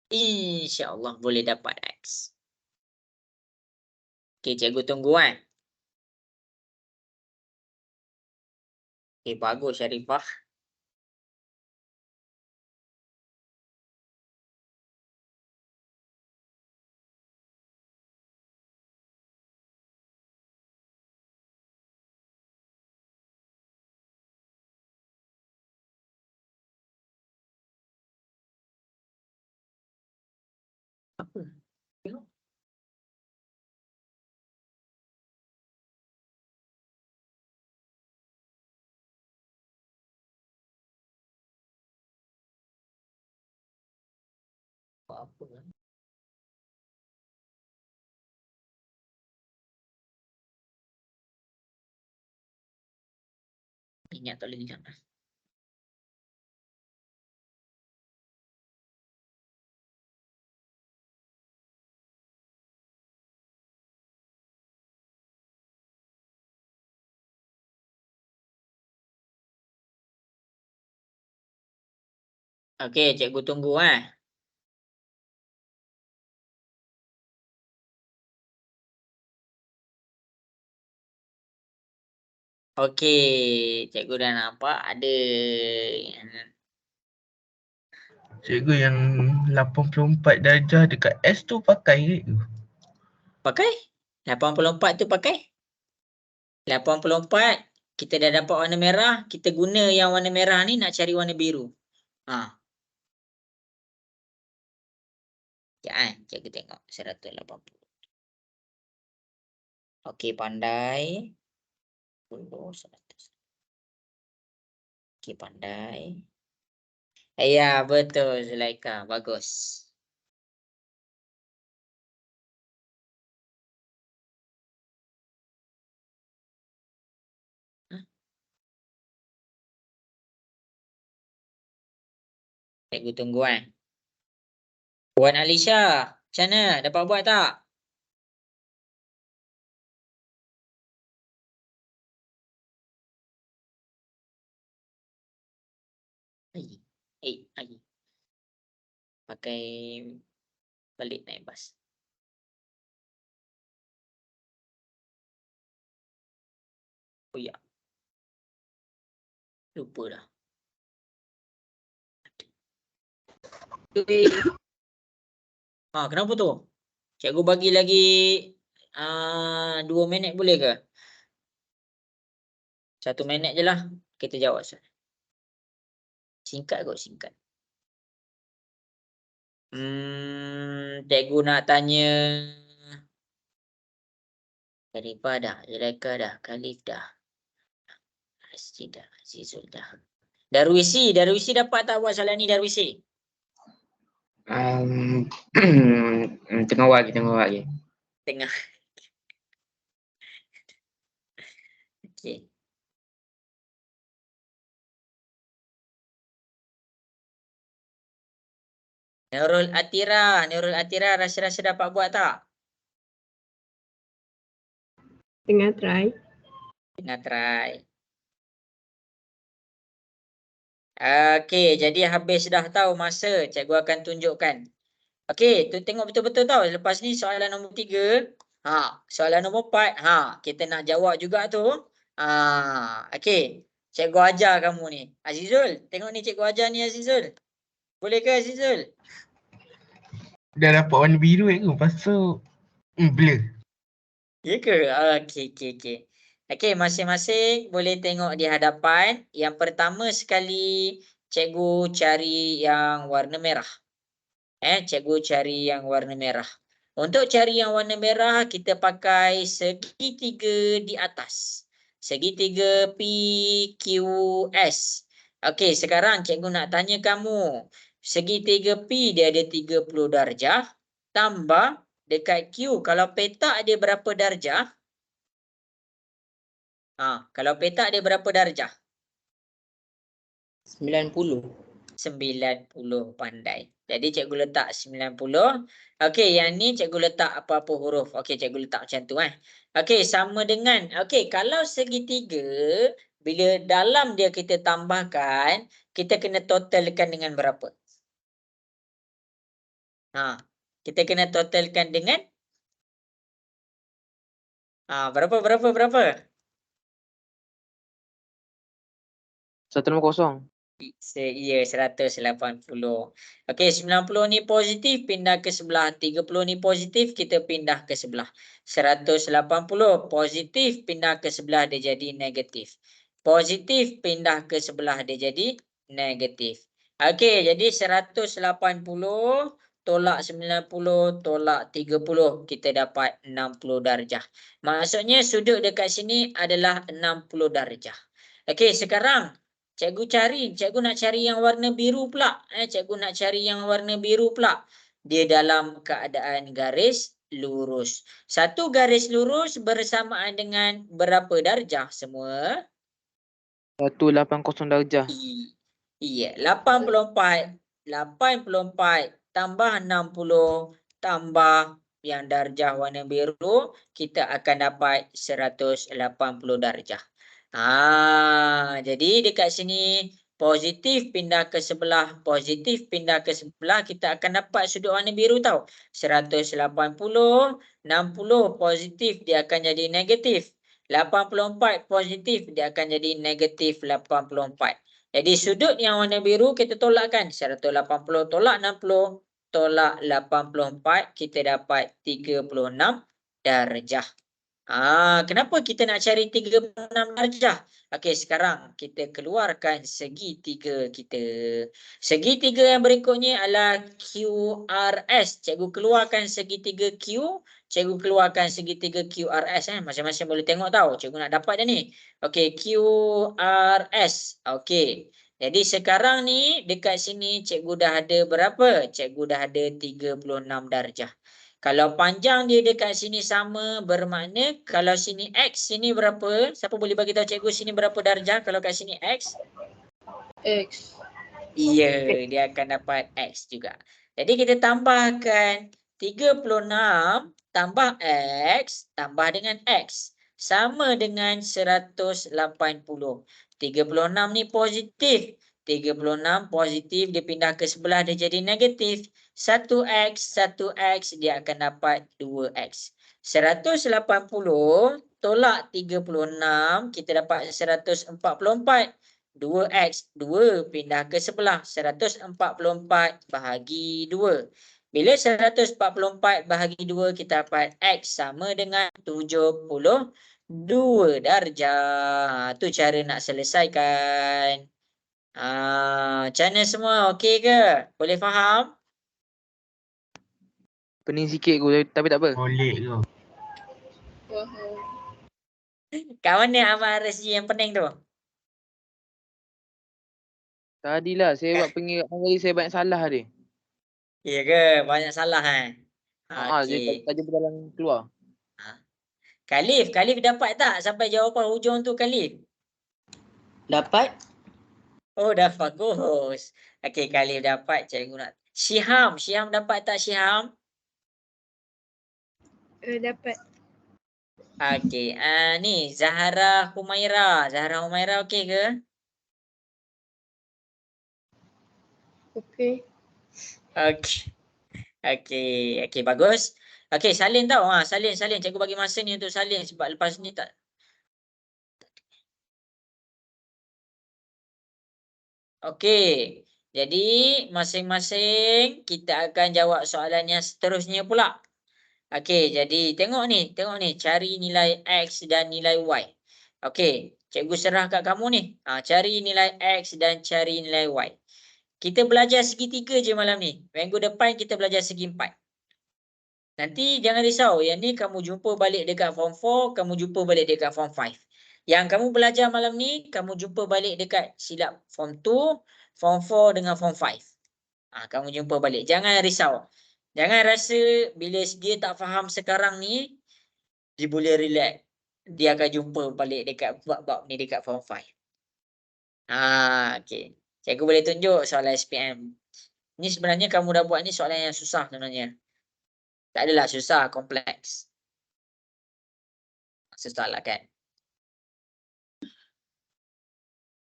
insya-Allah boleh dapat X. Okey, cikgu tunggu kan. Okey, bagus Syarifah. Apa? Tengok. Apa? Ingat tak boleh ingat. Okey, cikgu tunggu Okey, cikgu dah nampak ada Cikgu yang 84 darjah dekat S tu pakai ke? pakai 84 tu pakai 84 kita dah dapat warna merah, kita guna yang warna merah ni nak cari warna biru. Sekejap cikgu tengok 180. Okey, pandai. 100. Okey, pandai. Ya, betul Zulaika. Bagus. Cikgu tunggu Puan Alisha, macam mana? Dapat buat tak? Ai. Pakai balik naik bas. Oh ya. Lupa dah. Kenapa tu? Cikgu bagi lagi 2 minit boleh ke? 1 minit je lah. Kita jawab soalan. Singkat kot, singkat. Cikgu nak tanya Syarifah dah, Zulaika dah, Khalif dah, Aziz dah, Azizul dah. Darwisi dapat tak buat soalan ni Darwisi? Tengah buat lagi. Tengah. Okey. Nurul Atira rasa-rasa dapat buat tak? Tengah try. Okey, jadi habis dah tahu masa, cikgu akan tunjukkan. Okey, tu tengok betul-betul tau. Lepas ni soalan nombor 3. Soalan nombor 4. Kita nak jawab juga tu. Okey. Cikgu ajar kamu ni. Azizul, tengok ni cikgu ajar ni Azizul. Boleh ke Azizul? Dah dapat warna biru ke? Lepas tu blur. Ya ke? Okey. Okey, masing-masing boleh tengok di hadapan. Yang pertama sekali, cikgu cari yang warna merah. Cikgu cari yang warna merah. Untuk cari yang warna merah, kita pakai segitiga di atas. Segitiga PQS. Okey, sekarang cikgu nak tanya kamu. Segitiga P dia ada 30 darjah. Tambah dekat Q. Kalau petak dia berapa darjah? Kalau petak dia berapa darjah? 90. 90 pandai. Jadi cikgu letak 90. Okey, yang ni cikgu letak apa-apa huruf. Okey, cikgu letak macam tu Okey, sama dengan kalau segitiga bila dalam dia kita tambahkan, kita kena totalkan dengan berapa? Kita kena totalkan dengan berapa? 150. Ya, 180. Okey, 90 ni positif, pindah ke sebelah. 30 ni positif, kita pindah ke sebelah. 180 positif, pindah ke sebelah, dia jadi negatif. Positif, pindah ke sebelah, dia jadi negatif. Okey, jadi 180 tolak 90 tolak 30, kita dapat 60 darjah. Maksudnya sudut dekat sini adalah 60 darjah. Okey, sekarang cikgu nak cari yang warna biru pula. Cikgu nak cari yang warna biru pula. Dia dalam keadaan garis lurus. Satu garis lurus bersamaan dengan berapa darjah semua? 180 darjah. Iya, 84 tambah 60 tambah yang darjah warna biru, kita akan dapat 180 darjah. Jadi dekat sini positif pindah ke sebelah, positif pindah ke sebelah, kita akan dapat sudut warna biru tau. 180, 60 positif, dia akan jadi negatif. 84 positif, dia akan jadi negatif 84. Jadi sudut yang warna biru kita tolakkan. 180 tolak 60 tolak 84, kita dapat 36 darjah. Kenapa kita nak cari 36 darjah? Okey, sekarang kita keluarkan segitiga kita. Segitiga yang berikutnya adalah QRS. Cikgu keluarkan segitiga Q, cikgu keluarkan segitiga QRS. Masing-masing boleh tengok tahu. Cikgu nak dapat dah ni. Okey, QRS. Okey. Jadi sekarang ni dekat sini cikgu dah ada berapa? Cikgu dah ada 36 darjah. Kalau panjang dia dekat sini sama, bermakna kalau sini X, sini berapa? Siapa boleh bagi tahu cikgu sini berapa darjah kalau kat sini X? X. Ya, dia akan dapat X juga. Jadi kita tambahkan 36 tambah X tambah dengan X. Sama dengan 180. 36 ni positif. 36 positif, dia pindah ke sebelah, dia jadi negatif. 1x dia akan dapat 2x. 180 tolak 36, kita dapat 144. 2x, 2 pindah ke sebelah. 144 bahagi 2. Bila 144 bahagi 2, kita dapat x sama dengan 72 darjah. Tu cara nak selesaikan. Macam mana semua? Okey ke? Boleh faham? Pening sikit guru tapi tak apa. Boleh tu. Faham. Kat mana amal RSG yang pening tu? Tadilah saya buat pengira hari saya banyak salah dia. Ya ke? Banyak salah Dia Okey. tajuk berjalan keluar. Khalif dapat tak sampai jawapan hujung tu Khalif? Dapat? Oh, dah bagus. Okey, Khalif dapat, cikgu nak. Syiham dapat tak Syiham? Dapat. Okey, ni Zahara Humaira okey ke? Okey. Okey, bagus. Okey, salin tau. Salin. Cikgu bagi masa ni untuk salin sebab lepas ni tak. Okey. Jadi masing-masing kita akan jawab soalan yang seterusnya pula. Okey, jadi tengok ni, cari nilai X dan nilai Y. Okey, cikgu serah kat kamu ni. Cari nilai X dan cari nilai Y. Kita belajar segitiga je malam ni. Minggu depan kita belajar segi 4. Nanti jangan risau, yang ni kamu jumpa balik dekat form 4, kamu jumpa balik dekat form 5. Yang kamu belajar malam ni, kamu jumpa balik dekat silap form 2, form 4 dengan form 5. Kamu jumpa balik. Jangan risau. Jangan rasa bila dia tak faham sekarang ni, dia boleh relax. Dia akan jumpa balik dekat bab-bab ni dekat form 5. Okey. Cikgu boleh tunjuk soalan SPM. Ni sebenarnya kamu dah buat ni soalan yang susah sebenarnya. Tak adalah susah, kompleks. Susah lah kan.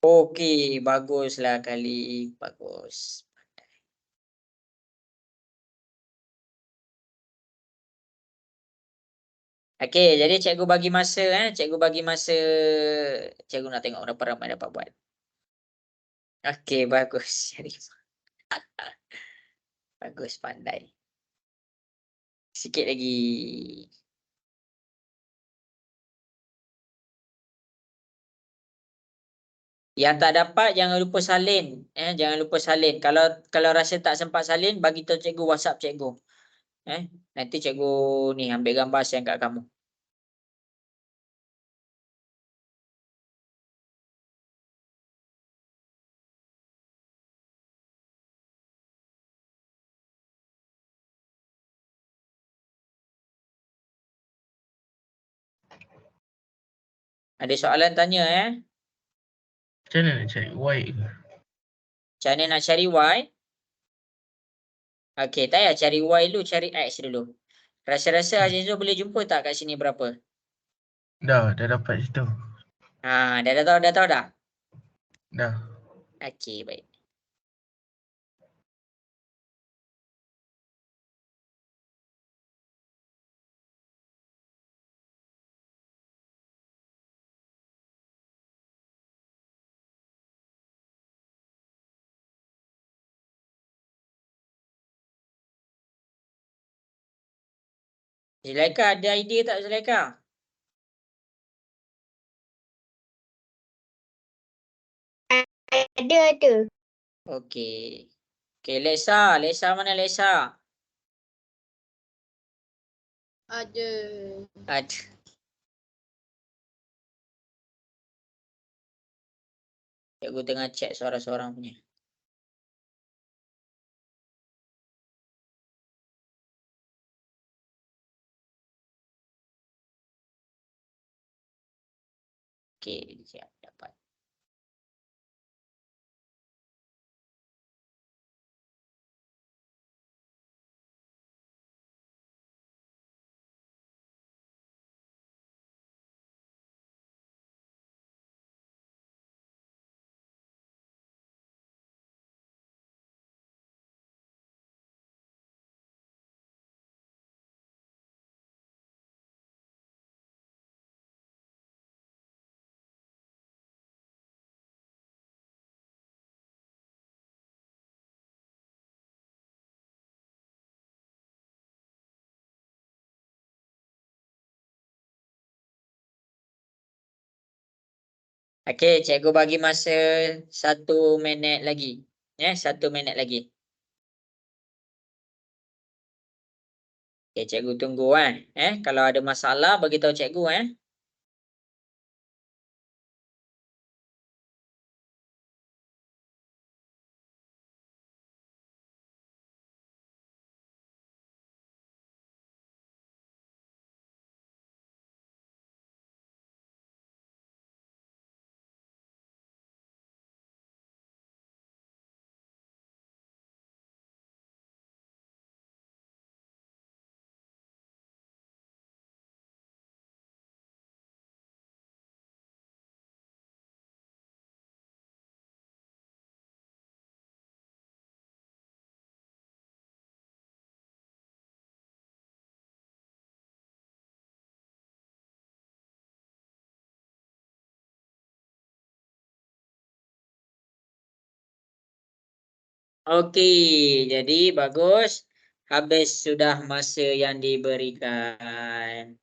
Okey, baguslah kali. Bagus. Okey, jadi cikgu bagi masa cikgu bagi masa. Cikgu nak tengok berapa ramai dapat buat. Okey, bagus. Bagus, pandai. Sikit lagi. Yang tak dapat jangan lupa salin. Jangan lupa salin. Kalau rasa tak sempat salin, bagi tahu cikgu, WhatsApp cikgu. Nanti cikgu ni ambil gambar send kat kamu. Ada soalan tanya Macam mana nak cari Y ke? Macam mana nak cari Y? Okey, tak payah cari Y dulu, cari X dulu. Rasa-rasa Azizul boleh jumpa tak kat sini berapa? Dah dapat situ. Dah tahu dah? Dah. Okey, baik. Zulaika ada idea tak Zulaika? Ada. Okey. Okey, Lesa. Lesa mana Lesa? Ada. Ada. Cikgu tengah check suara-suara punya. Okey, siap dapat. Okey, cikgu bagi masa 1 minit lagi. 1 minit lagi. Okey, cikgu tunggu kalau ada masalah bagi tahu cikgu Okey, jadi bagus. Habis sudah masa yang diberikan.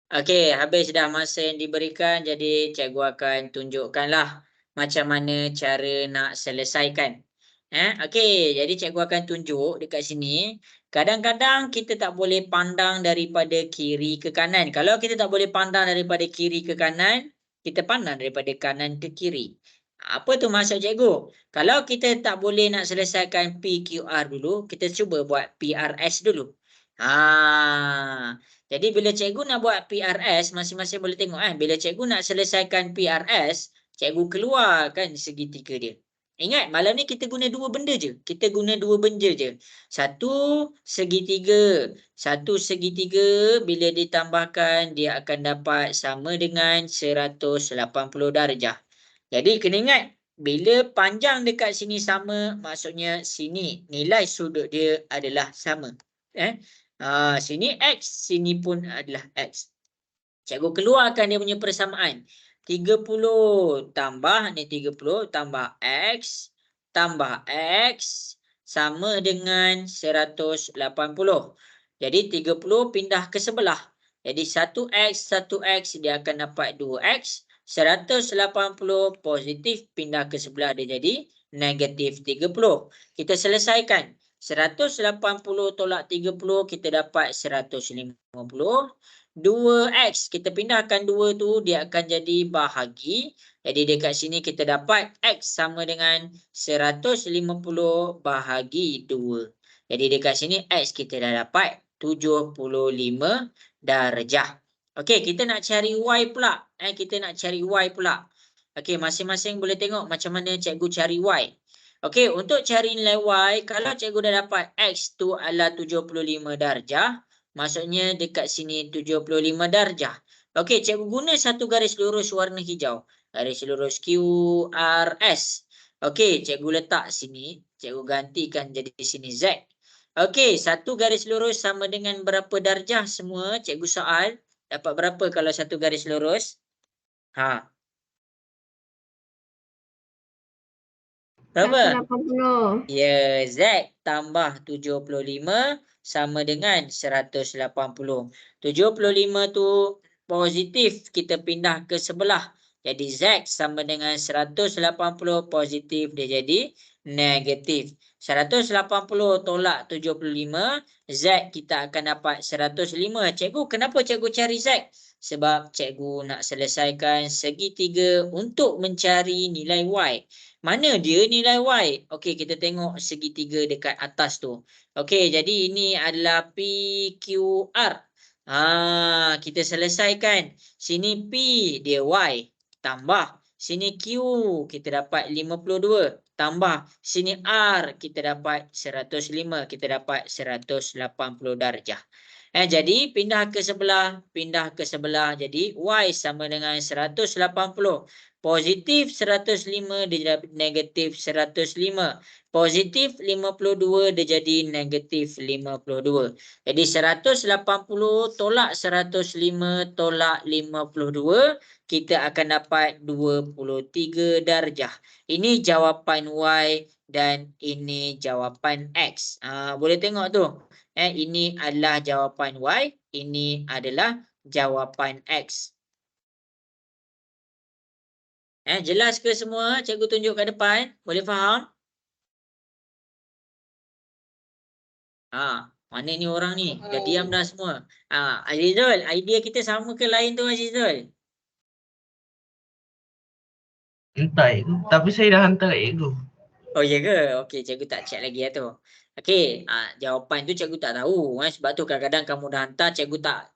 Okey, habis dah masa yang diberikan. Jadi cikgu akan tunjukkanlah macam mana cara nak selesaikan. Okey, jadi cikgu akan tunjuk dekat sini. Kadang-kadang kita tak boleh pandang daripada kiri ke kanan. Kalau kita tak boleh pandang daripada kiri ke kanan, kita pandang daripada kanan ke kiri. Apa tu maksud cikgu? Kalau kita tak boleh nak selesaikan PQR dulu, kita cuba buat PRS dulu. Jadi bila cikgu nak buat PRS, masing-masing boleh tengok bila cikgu nak selesaikan PRS, Cikgu keluarkan segitiga dia. Ingat, malam ni kita guna dua benda je. Kita guna dua benda je. Satu segitiga. Satu segitiga bila ditambahkan dia akan dapat sama dengan 180 darjah. Jadi kena ingat, bila panjang dekat sini sama, maksudnya sini nilai sudut dia adalah sama. Sini X, sini pun adalah X. Cikgu keluarkan dia punya persamaan. 30 tambah ni 30 tambah X tambah X sama dengan 180. Jadi 30 pindah ke sebelah. Jadi 1X dia akan dapat 2X. 180 positif pindah ke sebelah dia jadi negatif 30. Kita selesaikan. 180 tolak 30 kita dapat 150. 2X, kita pindahkan 2 tu, dia akan jadi bahagi. Jadi dekat sini kita dapat X sama dengan 150 bahagi 2. Jadi dekat sini X kita dah dapat 75 darjah. Okey, kita nak cari Y pula. Kita nak cari Y pula. Okey, masing-masing boleh tengok macam mana cikgu cari Y. Okey, untuk cari nilai Y, kalau cikgu dah dapat X tu adalah 75 darjah, maksudnya dekat sini 75 darjah. Okey, cikgu guna satu garis lurus warna hijau. Garis lurus QRS. Okey, cikgu letak sini. Cikgu gantikan jadi sini Z. Okey, satu garis lurus sama dengan berapa darjah semua? Cikgu soal. Dapat berapa kalau satu garis lurus? Berapa? 180. Ya, Z tambah 75 sama dengan 180. 75 tu positif, kita pindah ke sebelah. Jadi Z sama dengan 180 positif, dia jadi negatif. 180 tolak 75, Z kita akan dapat 105. Cikgu, kenapa cikgu cari Z? Sebab cikgu nak selesaikan segitiga untuk mencari nilai Y. Mana dia nilai Y? Okey, kita tengok segitiga dekat atas tu. Okey, jadi ini adalah PQR. Kita selesaikan. Sini P dia Y. Tambah. Sini Q kita dapat 52. Tambah. Sini R kita dapat 105. Kita dapat 180 darjah. Jadi pindah ke sebelah. Jadi Y sama dengan 180. Positif 105 dia jadi negatif 105. Positif 52 dia jadi negatif 52. Jadi 180 tolak 105 tolak 52, kita akan dapat 23 darjah. Ini jawapan Y dan ini jawapan X. Boleh tengok tu. Ini adalah jawapan Y, ini adalah jawapan X. Jelas ke semua? Cikgu tunjuk kat depan. Boleh faham? Mana ni orang ni? Dah diam dah semua. Azizul, idea kita sama ke lain tu Azizul? Entah cikgu. Tapi saya dah hantar kat cikgu. Oh ya ke? Okey, cikgu tak check lagi tu. Okey, jawapan tu cikgu tak tahu. Sebab tu kadang-kadang kamu dah hantar, cikgu tak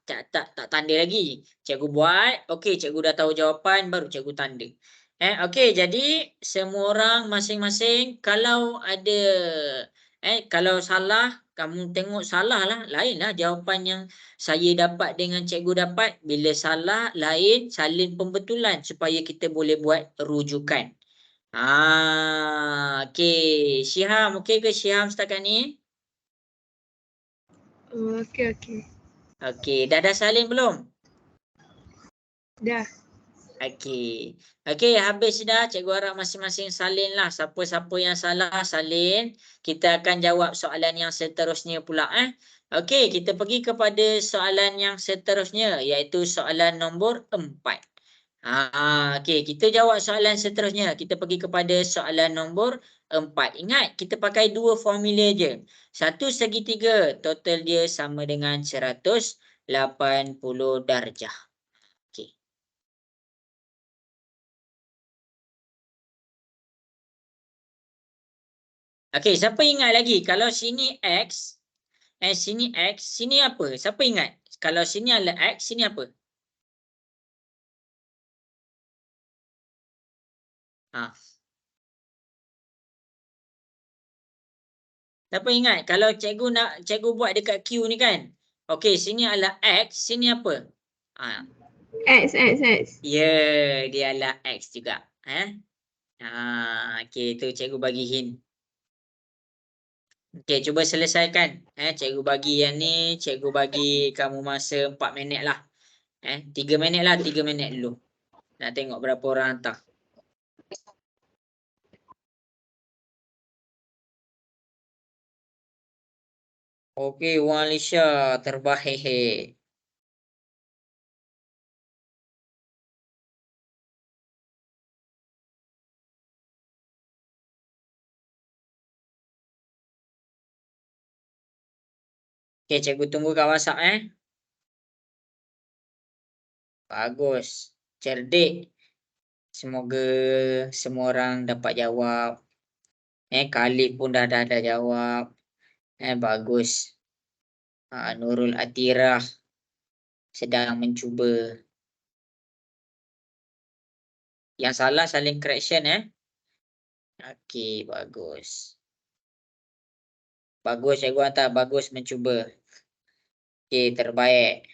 tanda lagi. Cikgu buat, okey, cikgu dah tahu jawapan, baru cikgu tanda. Okey, jadi semua orang masing-masing kalau ada kalau salah, kamu tengok salah lah, lain lah jawapan yang saya dapat dengan cikgu dapat. Bila salah, lain, salin pembetulan supaya kita boleh buat rujukan. Okey. Syiham, okey ke Syiham setakat ni? Okey. Okey, dah salin belum? Dah. Okey. Okey, habis dah. Cikgu harap masing-masing salin lah. Siapa-siapa yang salah salin. Kita akan jawab soalan yang seterusnya pula. Okey, kita pergi kepada soalan yang seterusnya, iaitu soalan nombor 4. Okey, kita jawab soalan seterusnya. Kita pergi kepada soalan nombor 4. Ingat, kita pakai dua formula je. Satu segitiga, total dia sama dengan 180 darjah. Okey. Okey, siapa ingat lagi? Kalau sini X, sini X, sini apa? Siapa ingat? Kalau sini adalah X, sini apa? Ha. Tapi ingat, kalau cikgu buat dekat Q ni kan. Okey, sini adalah X, sini apa? Ha. X, X, X. Ya, dia adalah X juga. Okey, tu cikgu bagi hint. Okey, cuba selesaikan. Cikgu bagi yang ni, cikgu bagi kamu masa 4 minit lah. 3 minit lah, 3 minit dulu. Nak tengok berapa orang hantar. Okey, Wan Alisha terbaik. Okey, cikgu tunggu kat WhatsApp Bagus. Cerdik. Semoga semua orang dapat jawab. Khalid pun dah jawab. Bagus. Nurul Atirah sedang mencuba. Yang salah saling correction Okey, bagus. Bagus, cikgu hantar. Bagus mencuba. Okey, terbaik.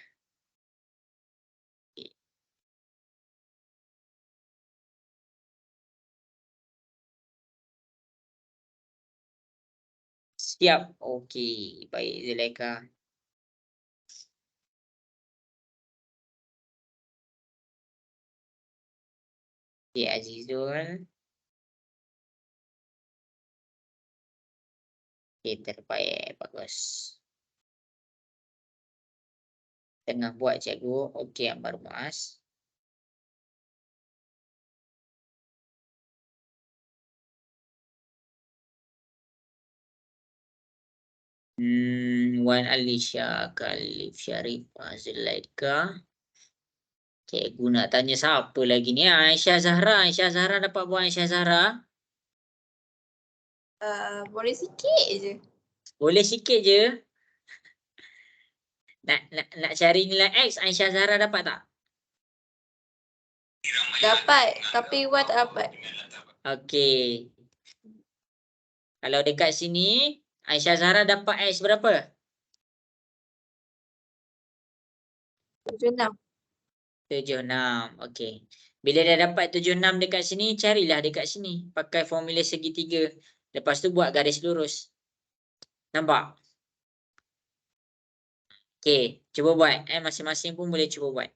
Siap. Okey, baik Zulaikha. Okey, Azizul. Okey, terbaik. Bagus. Tengah buat cikgu. Okey, Ambar Muaz. Wan Alisha, Khalif Syarif, Zulaikha. Cikgu nak tanya siapa lagi ni? Aisyah Zahra. Aisyah Zahra dapat buat Aisyah Zahra? Boleh sikit je. Boleh sikit je. Nak cari nilai X, Aisyah Zahra dapat tak? Dapat. Tapi Wan tak dapat. Okey. Kalau dekat sini, Aisyah Zahra dapat X berapa? 76. 76. Okey. Bila dah dapat 76 dekat sini, carilah dekat sini. Pakai formula segitiga. Lepas tu buat garis lurus. Nampak? Okey. Cuba buat. Masing-masing pun boleh cuba buat.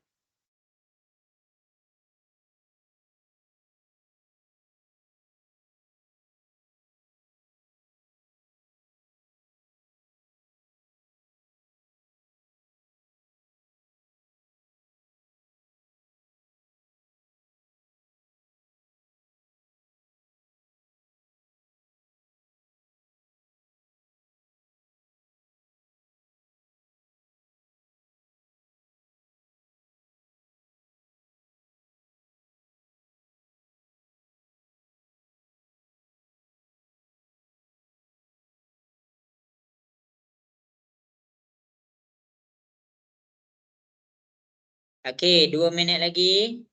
Okey, 2 minit lagi.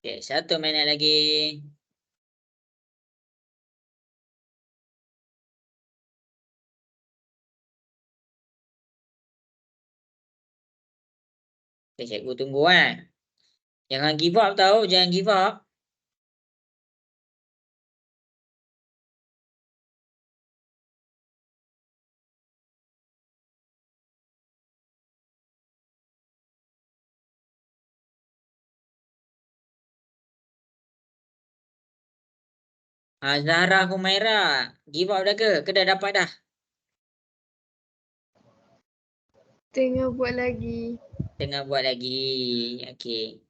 Okey, 1 minit lagi. Okey, cikgu tunggu Jangan give up tau, jangan give up. Zahra Humaira, give up dah ke? Ke dah dapat dah? Tengah buat lagi. Tengah buat lagi. Okey.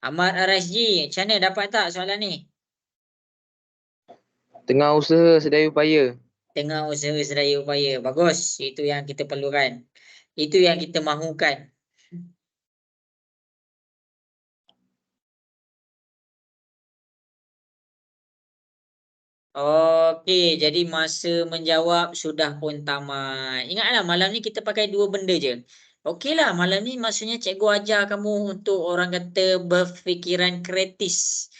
Ahmad RSG, macam mana dapat tak soalan ni? Tengah usaha sedaya upaya. Tengah usaha sedaya upaya. Bagus. Itu yang kita perlukan. Itu yang kita mahukan. Okey, jadi masa menjawab sudah pun tamat. Ingatlah malam ni kita pakai 2 benda je. Okeylah, malam ni maksudnya cikgu ajar kamu untuk orang kata berfikiran kreatif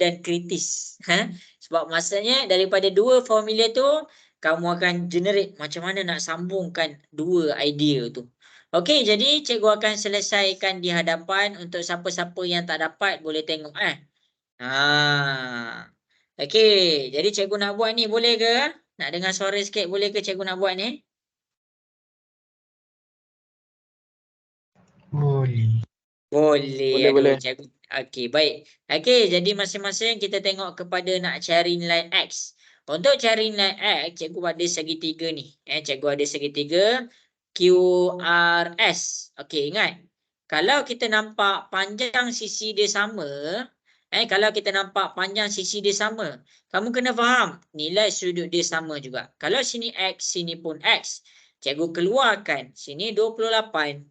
dan kritis. Sebab maksudnya daripada 2 formula tu kamu akan generate macam mana nak sambungkan 2 idea tu. Okey, jadi cikgu akan selesaikan di hadapan. Untuk siapa-siapa yang tak dapat boleh tengok Okey, jadi cikgu nak buat ni boleh ke? Nak dengar suara sikit boleh ke cikgu nak buat ni? Boleh. Boleh. Boleh. Cikgu. Okey, baik. Okey, jadi masing-masing kita tengok kepada nak cari nilai X. Untuk cari nilai X, cikgu ada segitiga ni. Cikgu ada segitiga QRS. Okey, ingat. Kalau kita nampak panjang sisi dia sama, kalau kita nampak panjang sisi dia sama, kamu kena faham nilai sudut dia sama juga. Kalau sini X, sini pun X. Cikgu keluarkan sini 28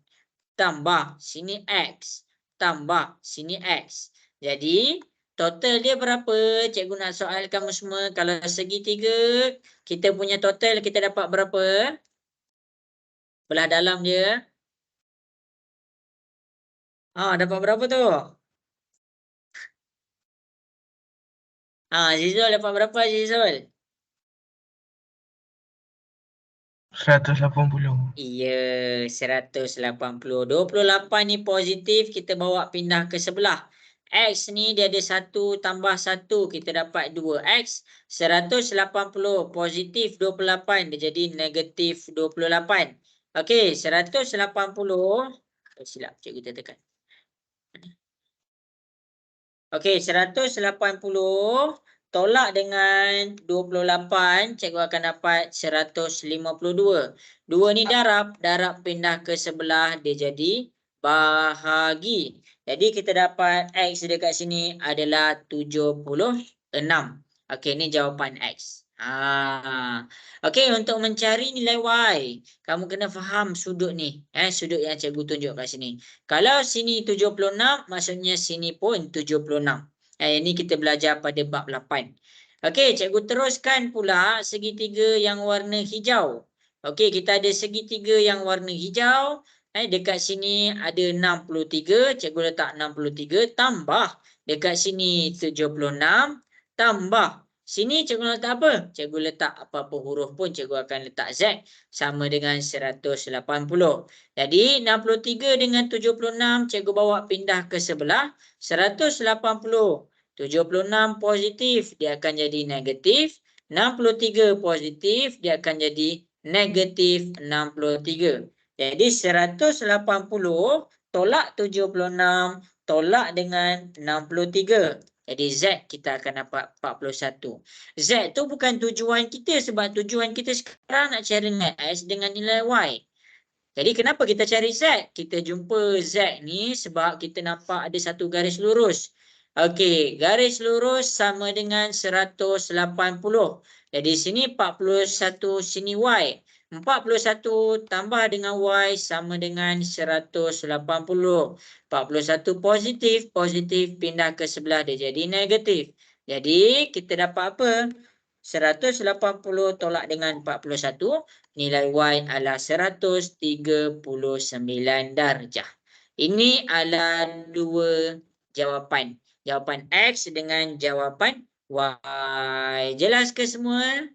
tambah sini X tambah sini X. Jadi total dia berapa? Cikgu nak soal kamu semua. Kalau segitiga, kita punya total kita dapat berapa? Belah dalam dia. Dapat berapa tu? Zizul dapat berapa Zizul? 180. Iya, 180. 28 ni positif, kita bawa pindah ke sebelah. X ni dia ada 1 tambah 1, kita dapat 2X. 180 positif 28, dia jadi negatif 28. Okey, 180. Silap, cikgu tekan. Okey, 180 tolak dengan 28, cikgu akan dapat 152. 2 ni darab pindah ke sebelah, dia jadi bahagi. Jadi kita dapat X dekat sini adalah 76. Okey, ni jawapan X. Okey, untuk mencari nilai Y, kamu kena faham sudut ni. Sudut yang cikgu tunjuk kat sini. Kalau sini 76, maksudnya sini pun 76. Ini kita belajar pada bab 8. Okey, cikgu teruskan pula segitiga yang warna hijau. Okey, kita ada segitiga yang warna hijau. Dekat sini ada 63, cikgu letak 63 tambah dekat sini 76 tambah sini cikgu letak apa? Cikgu letak apa-apa huruf pun cikgu akan letak Z sama dengan 180. Jadi 63 dengan 76 cikgu bawa pindah ke sebelah 180. 76 positif dia akan jadi negatif. 63 positif dia akan jadi negatif 63. Jadi 180 tolak 76 tolak dengan 63. Jadi Z kita akan dapat 41. Z tu bukan tujuan kita sebab tujuan kita sekarang nak cari nilai X dengan nilai Y. Jadi kenapa kita cari Z? Kita jumpa Z ni sebab kita nampak ada satu garis lurus. Okey, garis lurus sama dengan 180. Jadi sini 41, sini Y. 41 tambah dengan Y sama dengan 180. 41 positif pindah ke sebelah dia jadi negatif. Jadi kita dapat apa? 180 tolak dengan 41, nilai Y adalah 139 darjah. Ini adalah 2 jawapan. Jawapan X dengan jawapan Y. Jelas ke semua?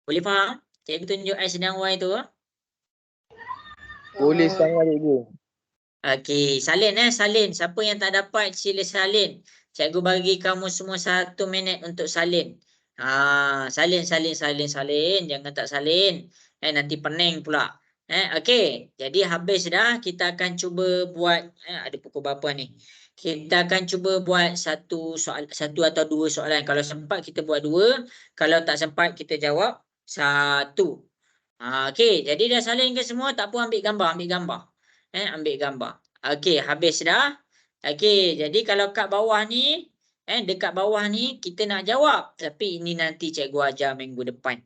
Boleh faham? Cikgu tunjuk X dan Y tu. Boleh sangat cikgu. Okey, salin salin. Siapa yang tak dapat sila salin. Cikgu bagi kamu semua 1 minit untuk salin. Salin. Jangan tak salin. Nanti pening pula. Okey, jadi habis dah. Kita akan cuba buat, ada pukul berapa ni? Kita akan cuba buat satu atau dua soalan. Kalau sempat kita buat dua. Kalau tak sempat kita jawab satu. Okey, jadi dah salin ke semua? Tak apa, ambil gambar. Ambil gambar. Okey, habis dah. Okey, jadi kalau kat bawah ni, dekat bawah ni kita nak jawab. Tapi ini nanti cikgu ajar minggu depan.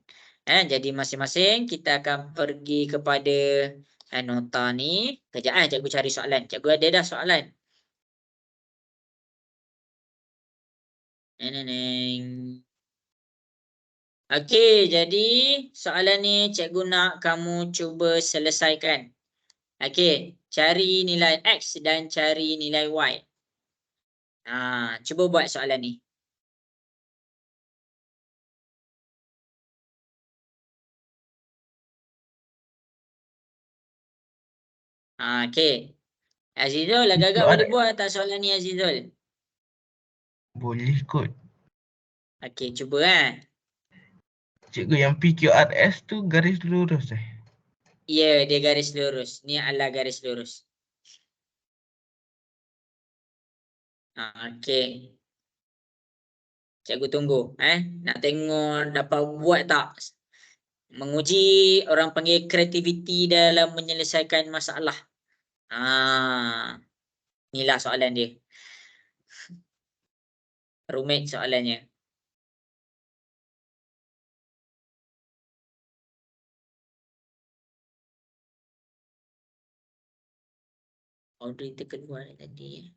Jadi masing-masing kita akan pergi kepada nota ni. Kejap cikgu cari soalan. Cikgu ada dah soalan. Okey, jadi soalan ni cikgu nak kamu cuba selesaikan. Okey, cari nilai X dan cari nilai Y. Cuba buat soalan ni. Okey. Azizul, agak-agak Itu boleh buat tak soalan ni Azizul? Boleh kot. Okey, cuba Cikgu, yang PQRS tu garis lurus Ya, dia garis lurus. Ni adalah garis lurus. Okey. Cikgu tunggu. Nak tengok dapat buat tak? Menguji orang panggil kreativiti dalam menyelesaikan masalah. Inilah soalan dia. Rumit soalannya. Order kedua tadi.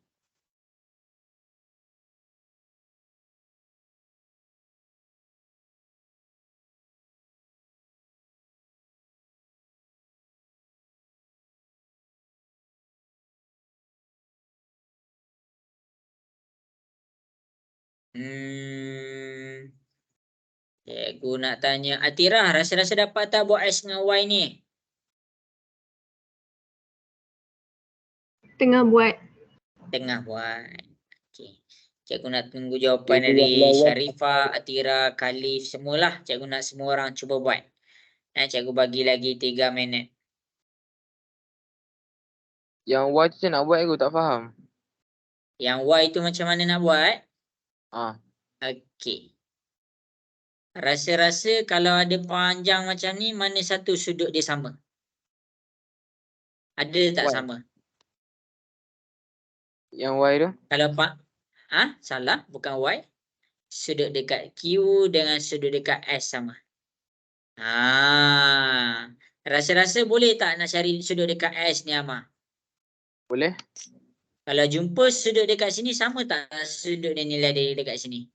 Cikgu nak tanya Atirah, rasa-rasa dapat tak buat X dengan Y ni? Tengah buat. Tengah buat. Okey. Cikgu nak tunggu jawapan dari Sharifah, Atirah, Khalif, semualah. Cikgu nak semua orang cuba buat. Cikgu bagi lagi 3 minit. Yang Y tu saya nak buat aku tak faham. Yang Y tu macam mana nak buat? Okey. Rasa-rasa kalau ada panjang macam ni, mana satu sudut dia sama? Ada tak Y. sama? Yang Y tu? Kalau salah, bukan Y. Sudut dekat Q dengan sudut dekat S sama. Rasa-rasa boleh tak nak cari sudut dekat S ni Amar? Boleh. Kalau jumpa sudut dekat sini, sama tak sudut dan nilai dia dekat sini?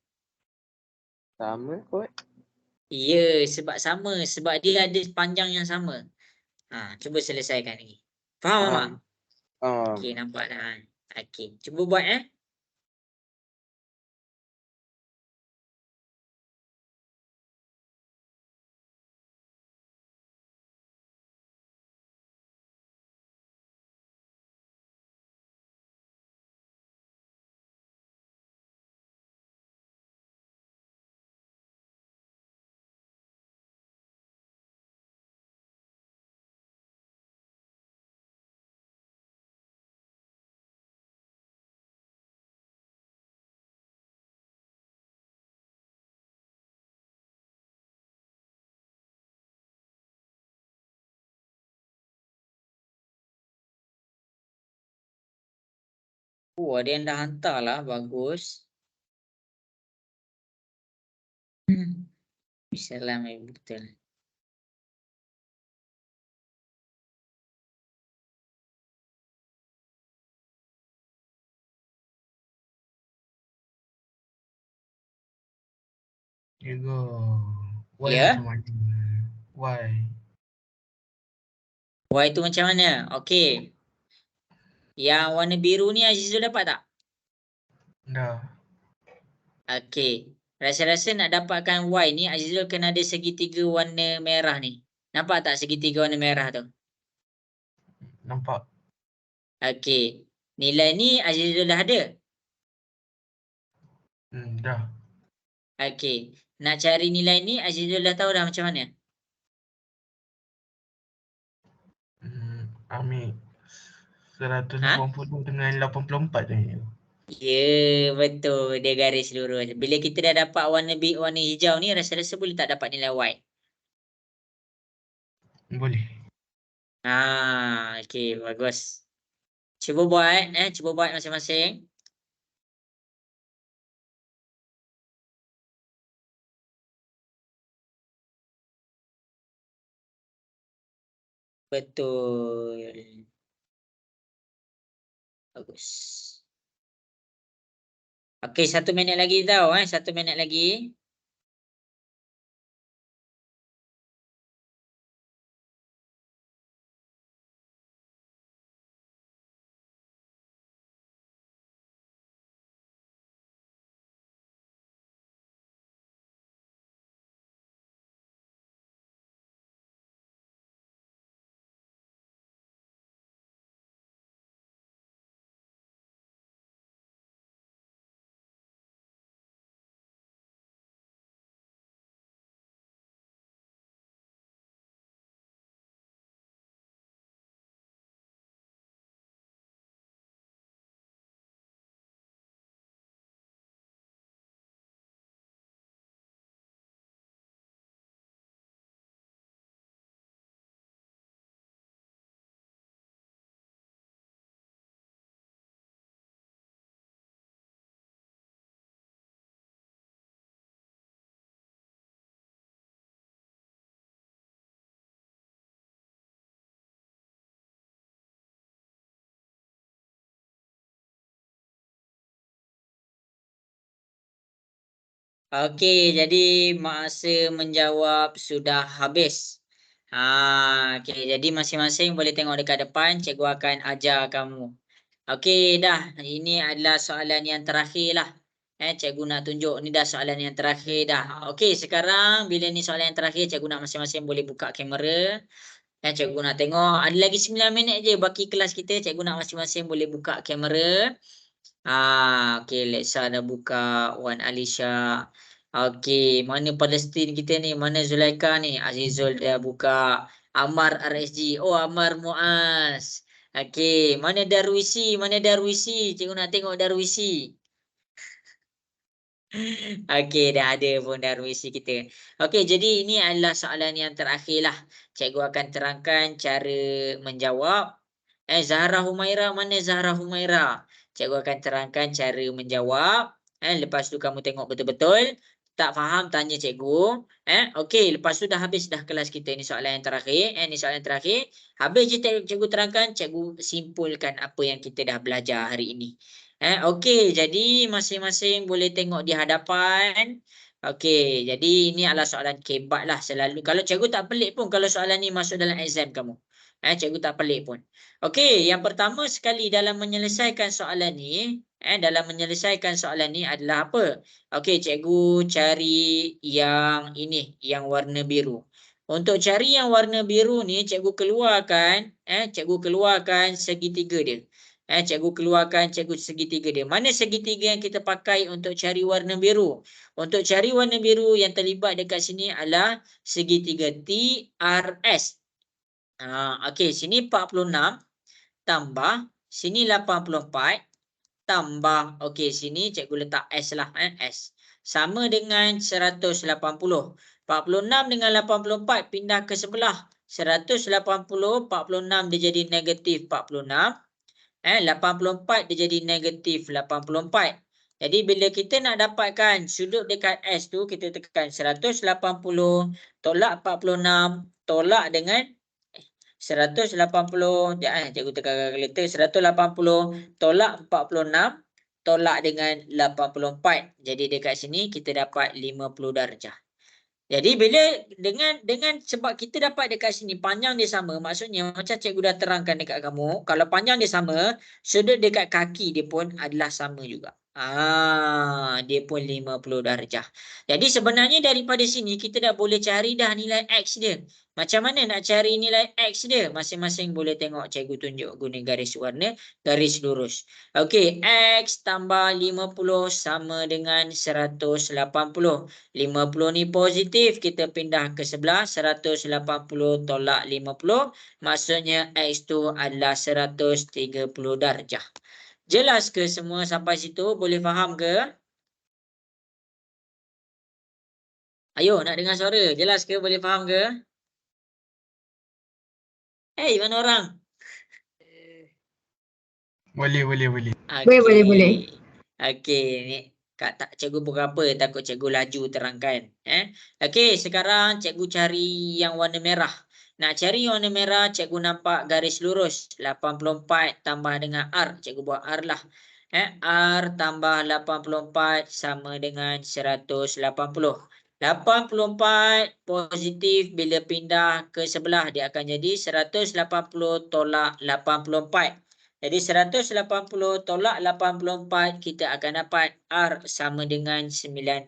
Sama kot. Ya, sebab sama. Sebab dia ada panjang yang sama. Cuba selesaikan lagi. Faham Amar? Okey, nampak dah. Okey, cuba buat ada yang dah hantar lah. Bagus. Bisalah betul. Cikgu, Y Ya? macam mana? Y tu macam mana? Okey. Yang warna biru ni Azizul dapat tak? Dah. Okey. Rasa-rasa nak dapatkan Y ni, Azizul kena ada segitiga warna merah ni. Nampak tak segitiga warna merah tu? Nampak. Okey. Nilai ni Azizul dah ada? Dah. Okey. Nak cari nilai ni, Azizul dah tahu dah macam mana? Ambil 180 dengan 84 je. Ya, betul. Dia garis lurus. Bila kita dah dapat warna hijau ni, rasa-rasa boleh tak dapat nilai Y? Boleh. Okey, bagus. Cuba buat, cuba buat masing-masing. Betul. Bagus. Okey, 1 minit lagi tau, 1 minit lagi. Okey, jadi masa menjawab sudah habis. Okey, jadi masing-masing boleh tengok dekat depan, cikgu akan ajar kamu. Okey, dah. Ini adalah soalan yang terakhir lah. Cikgu nak tunjuk ni dah soalan yang terakhir dah. Okey, sekarang bila ni soalan yang terakhir, cikgu nak masing-masing boleh buka kamera. Cikgu nak tengok. Ada lagi 9 minit je baki kelas kita. Cikgu nak masing-masing boleh buka kamera. Okey, Lexa dah buka, Wan Alisha. Okey, mana Palestin kita ni? Mana Zulaika ni? Azizul dah buka. Amar RSG. Oh, Amar Muaz. Okey, mana Darwisi? Mana Darwisi? Cikgu nak tengok Darwisi. Okey, dah ada pun Darwisi kita. Okey, jadi ini adalah soalan yang terakhir lah. Cikgu akan terangkan cara menjawab. Zahra Humaira, mana Zahra Humaira? Cikgu akan terangkan cara menjawab. Lepas tu kamu tengok betul-betul. Tak faham, tanya cikgu. Okey, lepas tu dah habis dah kelas kita. Ini soalan yang terakhir. Ini soalan yang terakhir. Habis je cikgu terangkan, cikgu simpulkan apa yang kita dah belajar hari ini. Okey, jadi masing-masing boleh tengok di hadapan. Okey, jadi ini adalah soalan kebat lah selalu. Kalau cikgu tak pelik pun kalau soalan ni masuk dalam exam kamu. Cikgu tak pelik pun. Okey, yang pertama sekali dalam menyelesaikan soalan ni, adalah apa? Okey, cikgu cari yang ini, yang warna biru. Untuk cari yang warna biru ni, cikgu keluarkan segitiga dia. Cikgu keluarkan segitiga dia. Mana segitiga yang kita pakai untuk cari warna biru? Untuk cari warna biru yang terlibat dekat sini adalah segitiga TRS. Okey, sini 46 tambah sini 84 tambah okey sini cikgu letak S lah S. Sama dengan 180. 46 dengan 84 pindah ke sebelah. 180 46 dia jadi negatif 46. 84 dia jadi negatif 84. Jadi bila kita nak dapatkan sudut dekat S tu, kita tekan 180 tolak 46 tolak dengan 180, cikgu tekan kalkulator, 180 tolak 46 tolak dengan 84. Jadi dekat sini kita dapat 50 darjah. Jadi bila dengan sebab kita dapat dekat sini panjang dia sama, maksudnya macam cikgu dah terangkan dekat kamu, kalau panjang dia sama, sudut dekat kaki dia pun adalah sama juga. Dia pun 50 darjah. Jadi sebenarnya daripada sini kita dah boleh cari dah nilai X dia. Macam mana nak cari nilai X dia? Masing-masing boleh tengok cikgu tunjuk guna garis warna, garis lurus. Okey, X tambah 50 sama dengan 180. 50 ni positif, kita pindah ke sebelah, 180 tolak 50, maksudnya X tu adalah 130 darjah. Jelas ke semua sampai situ? Boleh faham ke? Ayo, nak dengar suara. Jelas ke? Boleh faham ke? Hey, mana orang? Boleh. Boleh, boleh. Okey, ni Kak tak cikgu berapa takut cikgu laju terangkan. Okey, sekarang cikgu cari yang warna merah. Nak cari warna merah, cikgu nampak garis lurus 84 tambah dengan R. Cikgu buat R lah. R tambah 84 sama dengan 180. 84 positif bila pindah ke sebelah dia akan jadi 180 tolak 84. Jadi 180 tolak 84 kita akan dapat R sama dengan 96.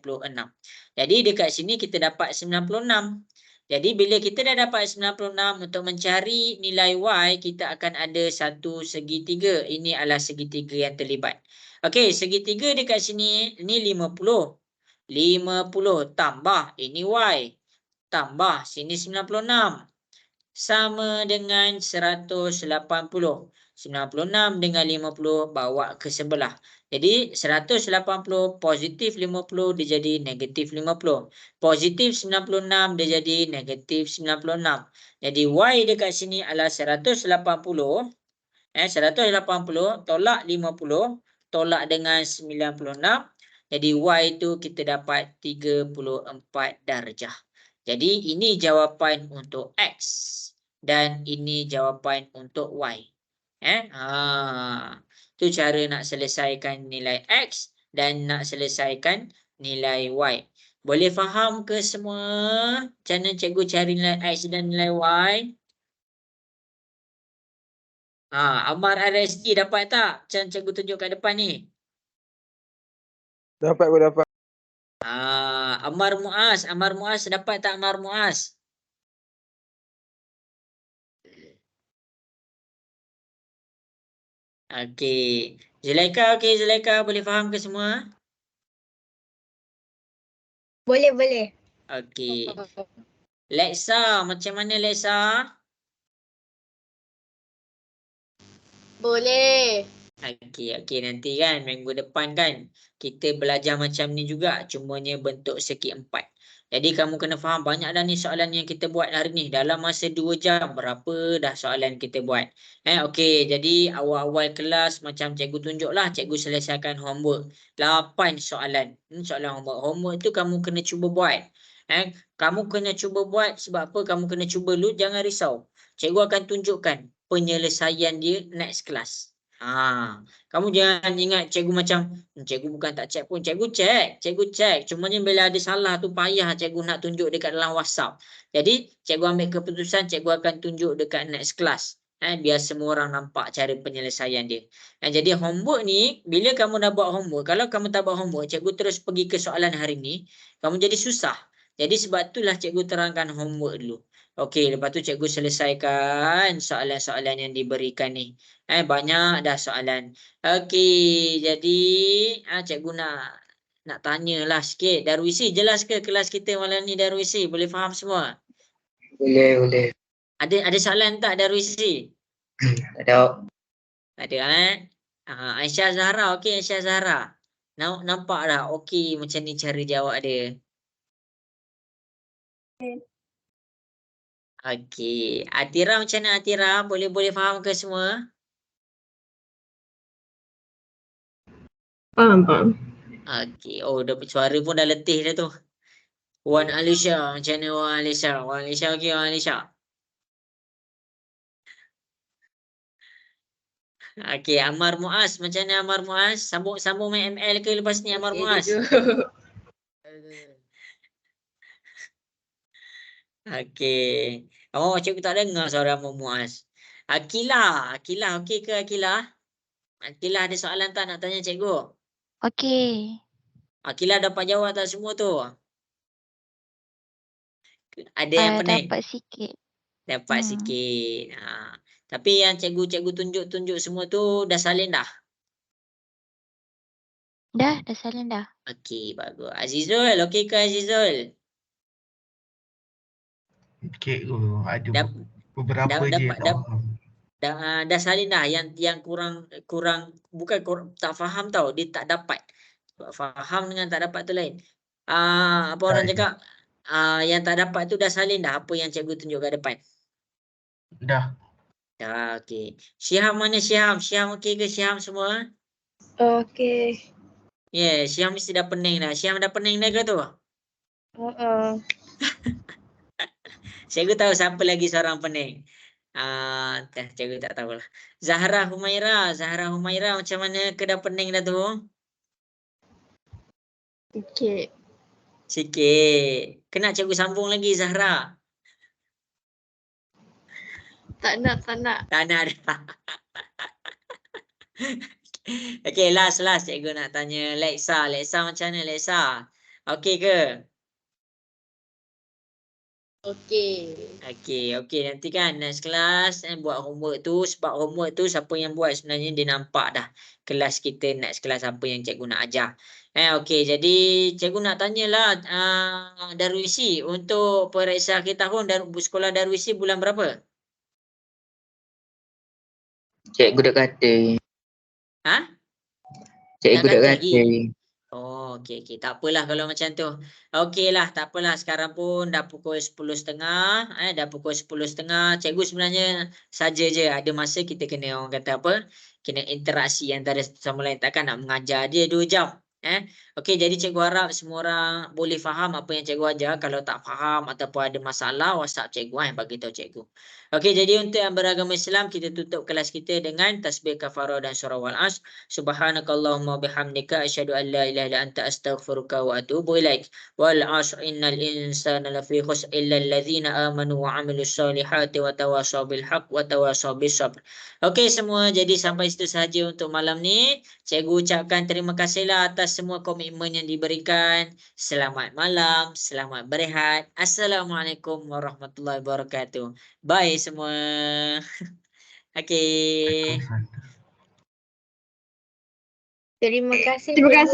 Jadi dekat sini kita dapat 96. Jadi bila kita dah dapat 96 untuk mencari nilai Y kita akan ada satu segitiga. Ini adalah segitiga yang terlibat. Okey, segitiga dekat sini ni 50. 50 tambah ini Y. Tambah sini 96. Sama dengan 180. 96 dengan 50 bawa ke sebelah. Jadi 180 positif 50 dia jadi negatif 50. Positif 96 dia jadi negatif 96. Jadi Y dekat sini adalah 180. 180 tolak 50 tolak dengan 96. Jadi Y itu kita dapat 34 darjah. Jadi ini jawapan untuk X. Dan ini jawapan untuk Y. Itu cara nak selesaikan nilai X dan nak selesaikan nilai Y. Boleh faham ke semua? Macam mana cikgu cari nilai X dan nilai Y? Amar RSG dapat tak? Macam cikgu tunjuk kat depan ni. Dapat pun dapat. Amar Muaz dapat tak Amar Muaz? Okey. Zulaika boleh faham ke semua? Boleh, boleh. Okey. Lexa, macam mana Lexa? Boleh. Okey, nanti kan minggu depan kan kita belajar macam ni juga, cumanya bentuk segi 4. Jadi kamu kena faham banyak dah ni soalan yang kita buat hari ni. Dalam masa 2 jam berapa dah soalan kita buat. Okey, jadi awal-awal kelas macam cikgu tunjuklah, cikgu selesaikan homework 8 soalan. Soalan homework. Homework tu kamu kena cuba buat. Kamu kena cuba buat sebab apa? Kamu kena cuba dulu, jangan risau. Cikgu akan tunjukkan penyelesaian dia next class. Kamu jangan ingat cikgu macam cikgu bukan tak check pun. Cikgu check. Cumanya bila ada salah tu payah cikgu nak tunjuk dekat dalam WhatsApp. Jadi cikgu ambil keputusan cikgu akan tunjuk dekat next class. Biar semua orang nampak cara penyelesaian dia. Jadi homework ni bila kamu dah buat homework, kalau kamu tak buat homework, cikgu terus pergi ke soalan hari ni, kamu jadi susah. Jadi sebab itulah cikgu terangkan homework dulu. Okey, lepas tu cikgu selesaikan soalan-soalan yang diberikan ni. Banyak dah soalan. Okey, jadi cikgu nak tanyalah sikit. Darwisi, jelas ke kelas kita malam ni Darwisi? Boleh faham semua? Boleh. Ada soalan tak Darwisi? Ada. Ada Aisyah Zahra, okey Aisyah Zahra. Nampak dah okey macam ni cara jawab dia. Okey, Atira macam mana Atira? Boleh faham ke semua? Faham. Okey, suara pun dah letih dah tu. Wan Alisha, macam mana Wan Alisha? Wan Alisha okey Wan Alisha. Okey, Amar Muaz, macam mana Amar Muaz? Sambung main ML ke lepas ni Amar Muaz? Okey. Cikgu tak dengar suara Amar Muaz. Akilah okey ke Akilah? Akilah ada soalan tak nak tanya cikgu? Okey. Akilah dapat jawab tak semua tu? Ada yang pening? Dapat sikit. Dapat sikit. Tapi yang cikgu tunjuk semua tu dah salin dah? Dah salin dah. Okey, bagus. Azizul, okey ke Azizul? Cikgu ada beberapa je yang tak faham. Dah salin dah. Yang kurang bukan tak faham tau, dia tak dapat. Sebab faham dengan tak dapat tu lain. Apa orang Baik. cakap? Yang tak dapat tu dah salin dah apa yang cikgu tunjuk kat depan. Dah. Dah, okey. Syiham mana Syiham? Syiham okey ke Syiham semua? Okay. Yeah, Syiham mesti dah pening dah. Syiham dah pening dah ke tu? Cikgu tahu siapa lagi seorang pening. Cikgu tak tahulah. Zahra Humaira macam mana ke dah pening dah tu? Okay. Sikit. Kena cikgu sambung lagi Zahra. Tak nak. Tak nak dah. Okey, last cikgu nak tanya Lexa. Lexa macam mana Lexa? Okey ke? Okey, nanti kan next class buat homework tu. Sebab homework tu siapa yang buat sebenarnya dia nampak dah kelas kita next class apa yang cikgu nak ajar. Okey, jadi cikgu nak tanyalah Darwisi untuk periksa akhir tahun dan sekolah Darwisi bulan berapa? Cikgu dah kata. Ha? Cikgu Dah dah kata kata. Oh, okey. Tak apalah kalau macam tu. Okeylah, tak apalah. Sekarang pun dah pukul 10.30. Dah pukul 10.30. Cikgu sebenarnya saja je ada masa kita kena orang kata apa? Kena interaksi antara sama lain. Takkan nak mengajar dia 2 jam. Okey, jadi cikgu harap semua orang boleh faham apa yang cikgu ajar. Kalau tak faham ataupun ada masalah, WhatsApp cikgu bagi tahu cikgu. Okey, jadi untuk yang beragama Islam kita tutup kelas kita dengan tasbih kafarah dan surah Wal-Asr. Subhanakallahumma bihamdika asyhadu an la ilaha illa anta astaghfiruka wa atubu ilaik. Wal 'asr innal insana lafi khusr illa allazina amanu wa 'amilus solihati wa tawasaw bil haqq wa tawasaw bis sabr. Okey semua, jadi sampai situ sahaja untuk malam ni. Cikgu ucapkan terima kasihlah atas semua komitmen yang diberikan. Selamat malam, selamat berehat. Assalamualaikum warahmatullahi wabarakatuh. Bye semua. Okey. Terima kasih. Terima kasih.